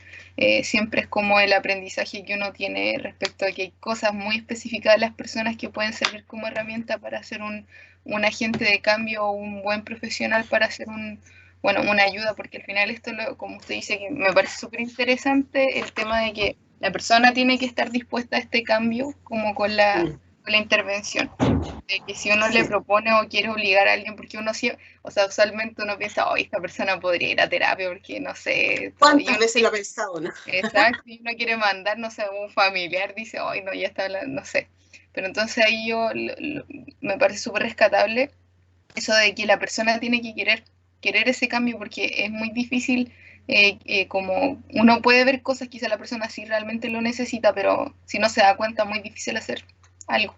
Siempre es como el aprendizaje que uno tiene respecto a que hay cosas muy específicas de las personas que pueden servir como herramienta para ser un agente de cambio o un buen profesional para hacer bueno, una ayuda, porque al final esto, como usted dice, que me parece súper interesante el tema de que la persona tiene que estar dispuesta a este cambio como con la intervención. De que si uno le propone o quiere obligar a alguien, porque uno sí, o sea, usualmente uno piensa, oh, esta persona podría ir a terapia porque no sé, ¿Cuántas veces lo ha pensado, no? exacto, y uno quiere mandar, no sé, a un familiar, dice, oh, no, ya está hablando, no sé. Pero entonces ahí me parece súper rescatable eso de que la persona tiene que querer ese cambio porque es muy difícil, como uno puede ver cosas, quizá la persona sí realmente lo necesita, pero si no se da cuenta, muy difícil hacer algo.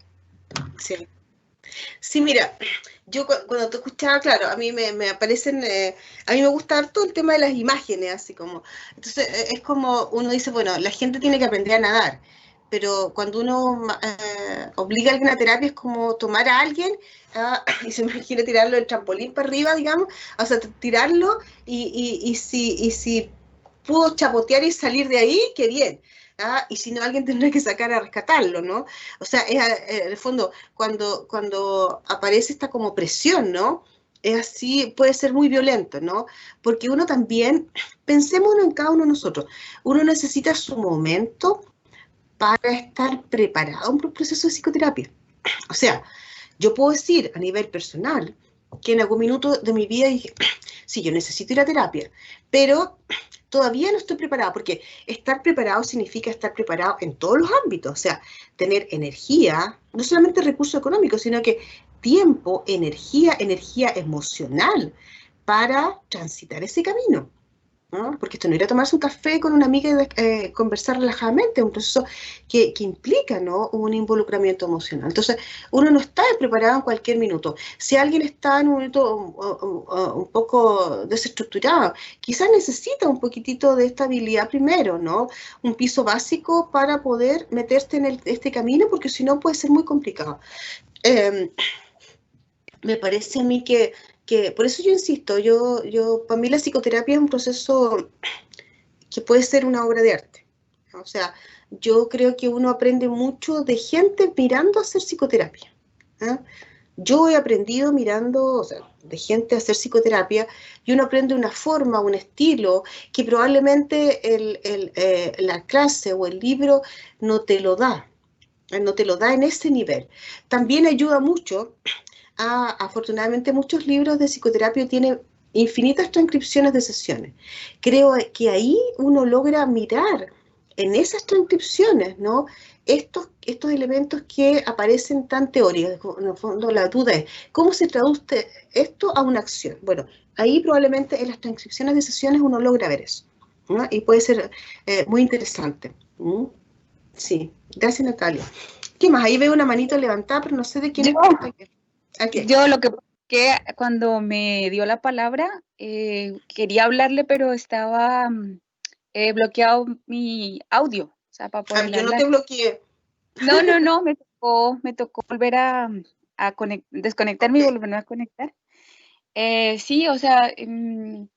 Sí. Sí, mira, yo cuando te escuchaba, claro, a mí me aparecen, a mí me gusta harto el tema de las imágenes, así como, entonces es como uno dice, bueno, la gente tiene que aprender a nadar, pero cuando uno obliga a alguien a terapia es como tomar a alguien y se imagina tirarlo del trampolín para arriba, digamos, o sea, tirarlo y si pudo chapotear y salir de ahí, qué bien. Y si no, alguien tendrá que sacar a rescatarlo, ¿no? O sea, en el fondo, cuando aparece esta como presión, ¿no? Es así, puede ser muy violento, ¿no? Porque uno también, pensemos en cada uno de nosotros, uno necesita su momento para estar preparado para un proceso de psicoterapia. O sea, yo puedo decir a nivel personal que en algún minuto de mi vida dije, sí, yo necesito ir a terapia, pero todavía no estoy preparada, porque estar preparado significa estar preparado en todos los ámbitos, o sea, tener energía, no solamente recursos económicos, sino que tiempo, energía emocional para transitar ese camino. ¿No? Porque esto no ir a tomarse un café con una amiga y conversar relajadamente, es un proceso que implica, ¿no? Un involucramiento emocional. Entonces, uno no está preparado en cualquier minuto. Si alguien está en un momento un poco desestructurado, quizás necesita un poquitito de estabilidad primero, ¿no? Un piso básico para poder meterte en este camino, porque si no puede ser muy complicado. Me parece a mí que por eso yo insisto, para mí la psicoterapia es un proceso que puede ser una obra de arte. O sea, yo creo que uno aprende mucho de gente mirando a hacer psicoterapia. ¿eh? Yo he aprendido mirando, o sea, de gente a hacer psicoterapia, y uno aprende una forma, un estilo, que probablemente la clase o el libro no te lo da, no te lo da en ese nivel. También ayuda mucho afortunadamente muchos libros de psicoterapia tienen infinitas transcripciones de sesiones. Creo que ahí uno logra mirar en esas transcripciones, ¿no? Estos elementos que aparecen tan teóricos. En el fondo la duda es, ¿cómo se traduce esto a una acción? Bueno, ahí probablemente en las transcripciones de sesiones uno logra ver eso, ¿no? Y puede ser muy interesante. ¿Mm? Sí, gracias Natalia. ¿Qué más? Ahí veo una manito levantada, pero no sé de quién es. Okay. Yo lo que cuando me dio la palabra, quería hablarle, pero estaba bloqueado mi audio, o sea, para poder Yo no hablar. te bloqueé. No, me tocó volver a desconectarme y volverme a conectar. Sí, o sea, en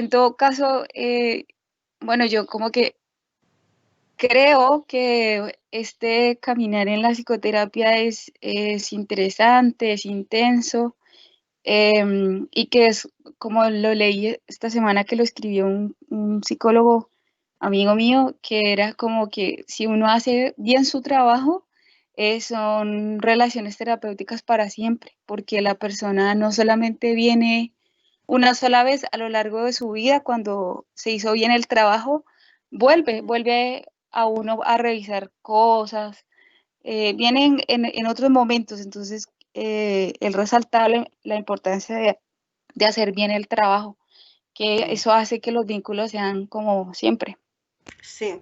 todo caso, bueno, yo como que creo que este caminar en la psicoterapia es interesante, es intenso, y que es, como lo leí esta semana que lo escribió un psicólogo amigo mío, que era como que si uno hace bien su trabajo, son relaciones terapéuticas para siempre, porque la persona no solamente viene una sola vez a lo largo de su vida, cuando se hizo bien el trabajo, vuelve a uno a revisar cosas, vienen en otros momentos. Entonces él resaltaba la importancia de hacer bien el trabajo, que eso hace que los vínculos sean como siempre. Sí.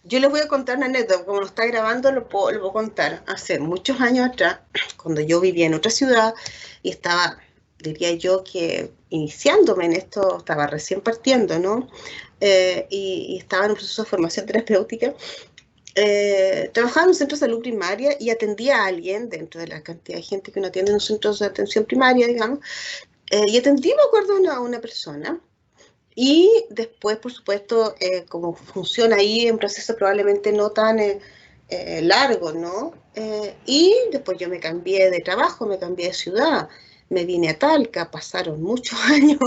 Yo les voy a contar una anécdota, como lo está grabando lo puedo contar. Hace muchos años atrás, cuando yo vivía en otra ciudad y estaba, diría yo que iniciándome en esto, estaba recién partiendo, ¿no? Y estaba en un proceso de formación terapéutica. Trabajaba en un centro de salud primaria y atendía a alguien dentro de la cantidad de gente que uno atiende en un centro de atención primaria, digamos, y atendí, me acuerdo, a una persona. Y después, por supuesto, como funciona ahí, en proceso probablemente no tan largo, ¿no? Y después yo me cambié de trabajo, me cambié de ciudad, me vine a Talca, pasaron muchos años,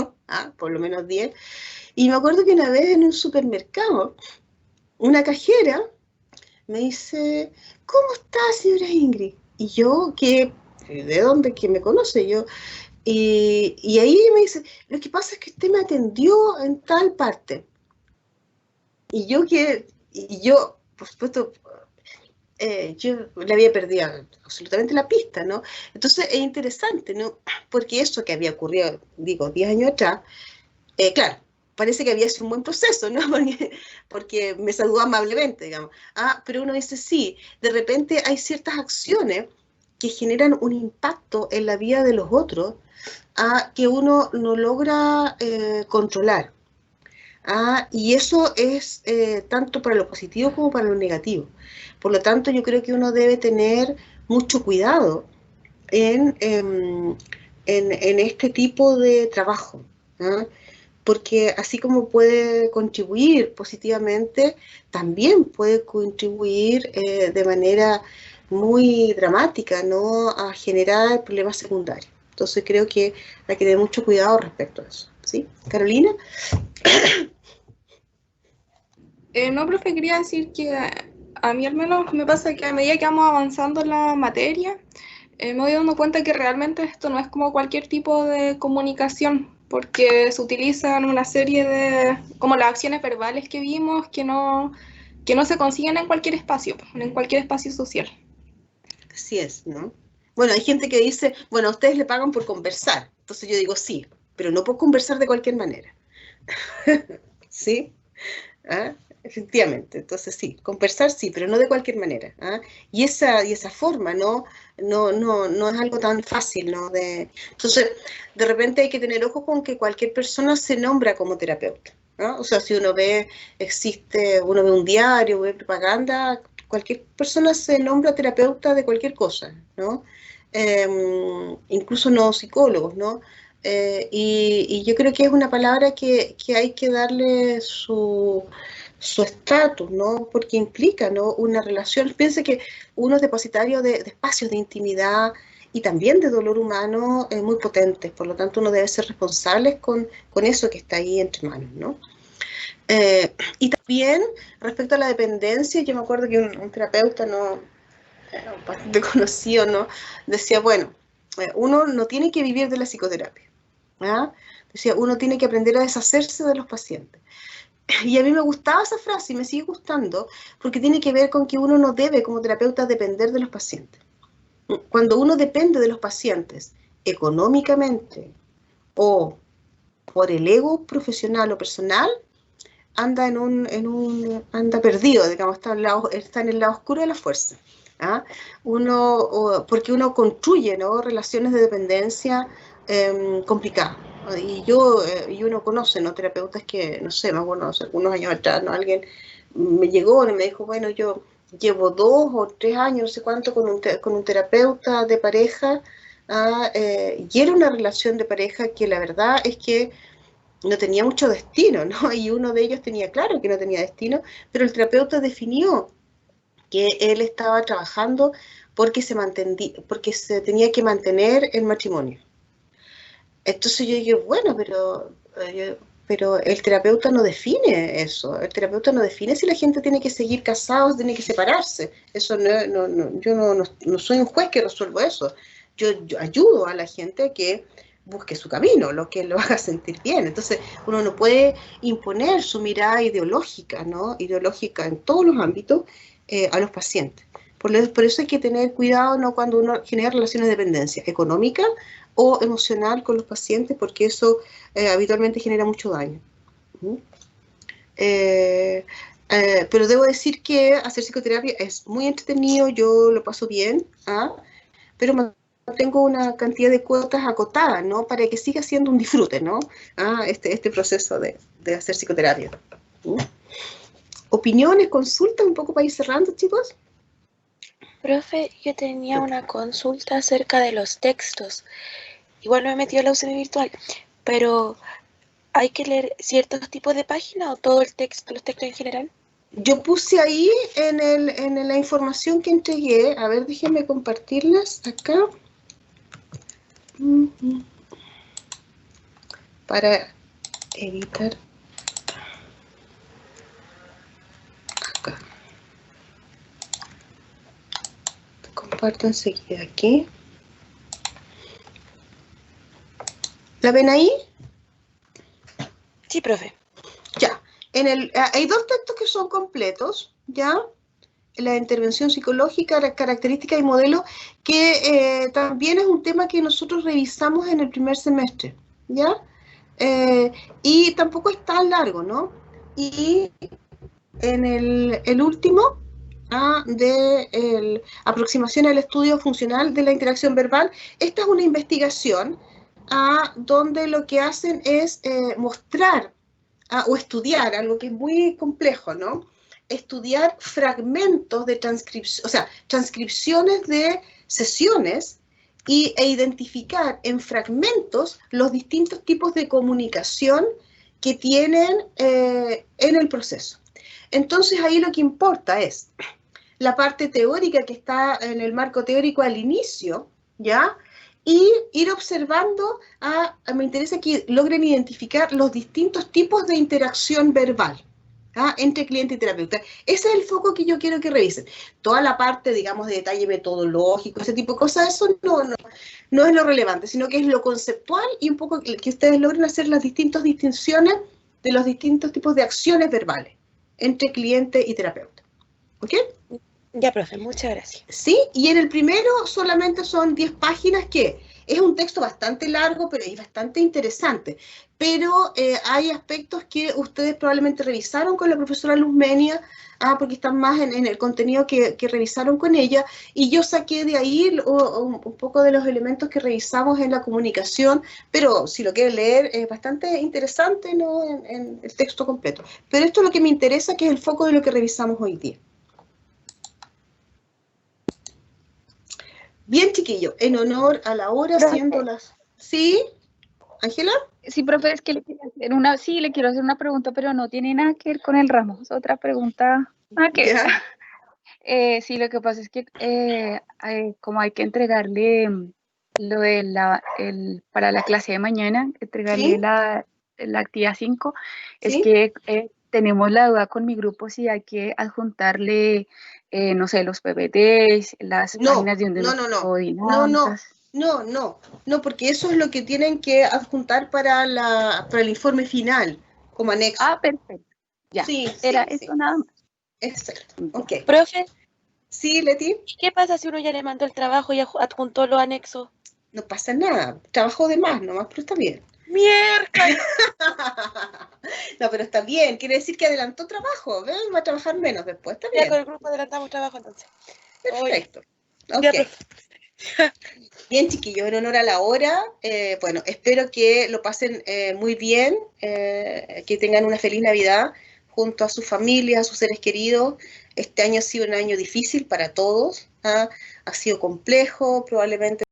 por lo menos 10, y me acuerdo que una vez en un supermercado, una cajera me dice, ¿cómo está, señora Ingrid? Y yo, ¿de dónde? ¿Quién me conoce? Yo, y ahí me dice, lo que pasa es que usted me atendió en tal parte. Y yo, por supuesto, yo le había perdido absolutamente la pista, ¿no? Entonces es interesante, ¿no? Porque eso que había ocurrido, digo, 10 años atrás, claro, parece que había sido un buen proceso, ¿no? Porque me saludó amablemente, digamos. Pero uno dice, sí, de repente hay ciertas acciones que generan un impacto en la vida de los otros, que uno no logra controlar. Y eso es tanto para lo positivo como para lo negativo. Por lo tanto, yo creo que uno debe tener mucho cuidado en este tipo de trabajo, ¿ah? Porque así como puede contribuir positivamente, también puede contribuir de manera muy dramática, ¿no?, a generar problemas secundarios. Entonces creo que hay que tener mucho cuidado respecto a eso, ¿sí? Carolina. No, profe, quería decir que a mí al menos me pasa que a medida que vamos avanzando en la materia, me voy dando cuenta que realmente esto no es como cualquier tipo de comunicación, porque se utilizan una serie de, como las acciones verbales que vimos, que no se consiguen en cualquier espacio social. Así es, ¿no? Bueno, hay gente que dice, bueno, a ustedes le pagan por conversar. Entonces yo digo, sí, pero no por conversar de cualquier manera. ¿Sí? Efectivamente, entonces sí, conversar sí, pero no de cualquier manera. Y esa forma no es algo tan fácil, ¿no? Entonces, de repente hay que tener ojo con que cualquier persona se nombra como terapeuta, ¿no? O sea, si uno ve un diario, ve propaganda, cualquier persona se nombra terapeuta de cualquier cosa, ¿no? Incluso no psicólogos, ¿no? Y yo creo que es una palabra que hay que darle su estatus, ¿no? Porque implica, ¿no?, una relación. Piense que uno es depositario de espacios de intimidad y también de dolor humano muy potentes. Por lo tanto, uno debe ser responsable con eso que está ahí entre manos, ¿no? Y también, respecto a la dependencia, yo me acuerdo que un terapeuta, ¿no?, bastante conocido, ¿no?, decía, bueno, uno no tiene que vivir de la psicoterapia. Decía, uno tiene que aprender a deshacerse de los pacientes. Y a mí me gustaba esa frase y me sigue gustando porque tiene que ver con que uno no debe, como terapeuta, depender de los pacientes. Cuando uno depende de los pacientes económicamente o por el ego profesional o personal, anda anda perdido, digamos, está en el lado oscuro de la fuerza. Porque uno construye, ¿no?, relaciones de dependencia complicadas. Y uno conoce, ¿no?, terapeutas que, no sé, más bueno, hace algunos años atrás, ¿no?, alguien me llegó y me dijo, bueno, yo llevo 2 o 3 años, no sé cuánto, con un terapeuta de pareja, y era una relación de pareja que la verdad es que no tenía mucho destino, ¿no? Y uno de ellos tenía claro que no tenía destino, pero el terapeuta definió que él estaba trabajando porque se tenía que mantener el matrimonio. Entonces yo dije, bueno, pero el terapeuta no define eso. El terapeuta no define si la gente tiene que seguir casados, tiene que separarse. Eso yo no soy un juez que resuelva eso. Yo ayudo a la gente a que busque su camino, lo que lo haga sentir bien. Entonces uno no puede imponer su mirada ideológica, ¿no? Ideológica en todos los ámbitos a los pacientes. Por eso hay que tener cuidado, ¿no? Cuando uno genera relaciones de dependencia económica o emocional con los pacientes, porque eso habitualmente genera mucho daño. Pero debo decir que hacer psicoterapia es muy entretenido, yo lo paso bien, pero tengo una cantidad de cuotas acotadas, ¿no? Para que siga siendo un disfrute, ¿no? Este proceso de hacer psicoterapia. ¿Opiniones, consultas, un poco para ir cerrando, chicos? Profe, yo tenía una consulta acerca de los textos. Igual no me he metido a la UCB virtual, pero ¿hay que leer ciertos tipos de páginas o todo el texto, los textos en general? Yo puse ahí en la información que entregué, a ver, déjenme compartirlas acá. Para evitar. Acá. Comparto enseguida aquí. ¿La ven ahí? Sí, profe. Ya. Hay 2 textos que son completos, ¿ya? La intervención psicológica, la característica y modelo, que también es un tema que nosotros revisamos en el primer semestre, ¿ya? Y tampoco es tan largo, ¿no? Y en el último, de aproximación al estudio funcional de la interacción verbal, esta es una investigación donde lo que hacen es mostrar o estudiar algo que es muy complejo, ¿no? Estudiar fragmentos de transcripción, o sea, transcripciones de sesiones e identificar en fragmentos los distintos tipos de comunicación que tienen en el proceso. Entonces ahí lo que importa es la parte teórica que está en el marco teórico al inicio, ¿ya? Y ir observando, me interesa que logren identificar los distintos tipos de interacción verbal entre cliente y terapeuta. Ese es el foco que yo quiero que revisen. Toda la parte, digamos, de detalle metodológico, ese tipo de cosas, eso no es lo relevante, sino que es lo conceptual y un poco que ustedes logren hacer las distintas distinciones de los distintos tipos de acciones verbales entre cliente y terapeuta. ¿Ok? Ya, profe, muchas gracias. Sí, y en el primero solamente son 10 páginas, que es un texto bastante largo, pero es bastante interesante. Pero hay aspectos que ustedes probablemente revisaron con la profesora Luz Menia, porque están más en el contenido que revisaron con ella, y yo saqué de ahí un poco de los elementos que revisamos en la comunicación, pero si lo quieren leer es bastante interesante, ¿no? en el texto completo. Pero esto es lo que me interesa, que es el foco de lo que revisamos hoy día. Bien, chiquillo, en honor a la hora, siendo las... ¿Sí? ¿Ángela? Sí, profe, es que le quiero hacer una pregunta, pero no tiene nada que ver con el ramo. Es otra pregunta. Sí, lo que pasa es que como hay que entregarle lo de para la clase de mañana, entregarle ¿Sí? la actividad 5, ¿Sí? es que tenemos la duda con mi grupo si hay que adjuntarle, no sé, los PPTs, las páginas de donde No, porque eso es lo que tienen que adjuntar para el informe final, como anexo. Perfecto. Ya, sí, era eso nada más. Exacto, ok. Profe. Sí, Leti. ¿Y qué pasa si uno ya le mandó el trabajo y adjuntó los anexos? No pasa nada, trabajo de más nomás, pero está bien. ¡Miércoles! No, pero está bien, quiere decir que adelantó trabajo, ¿ves? Va a trabajar menos después, está bien. Ya con el grupo adelantamos trabajo entonces. Perfecto. Ya, ok. Bien, chiquillos, en honor a la hora, bueno, espero que lo pasen muy bien, que tengan una feliz Navidad. junto a su familia, a sus seres queridos. Este año ha sido un año difícil para todos, ¿ah? Ha sido complejo, probablemente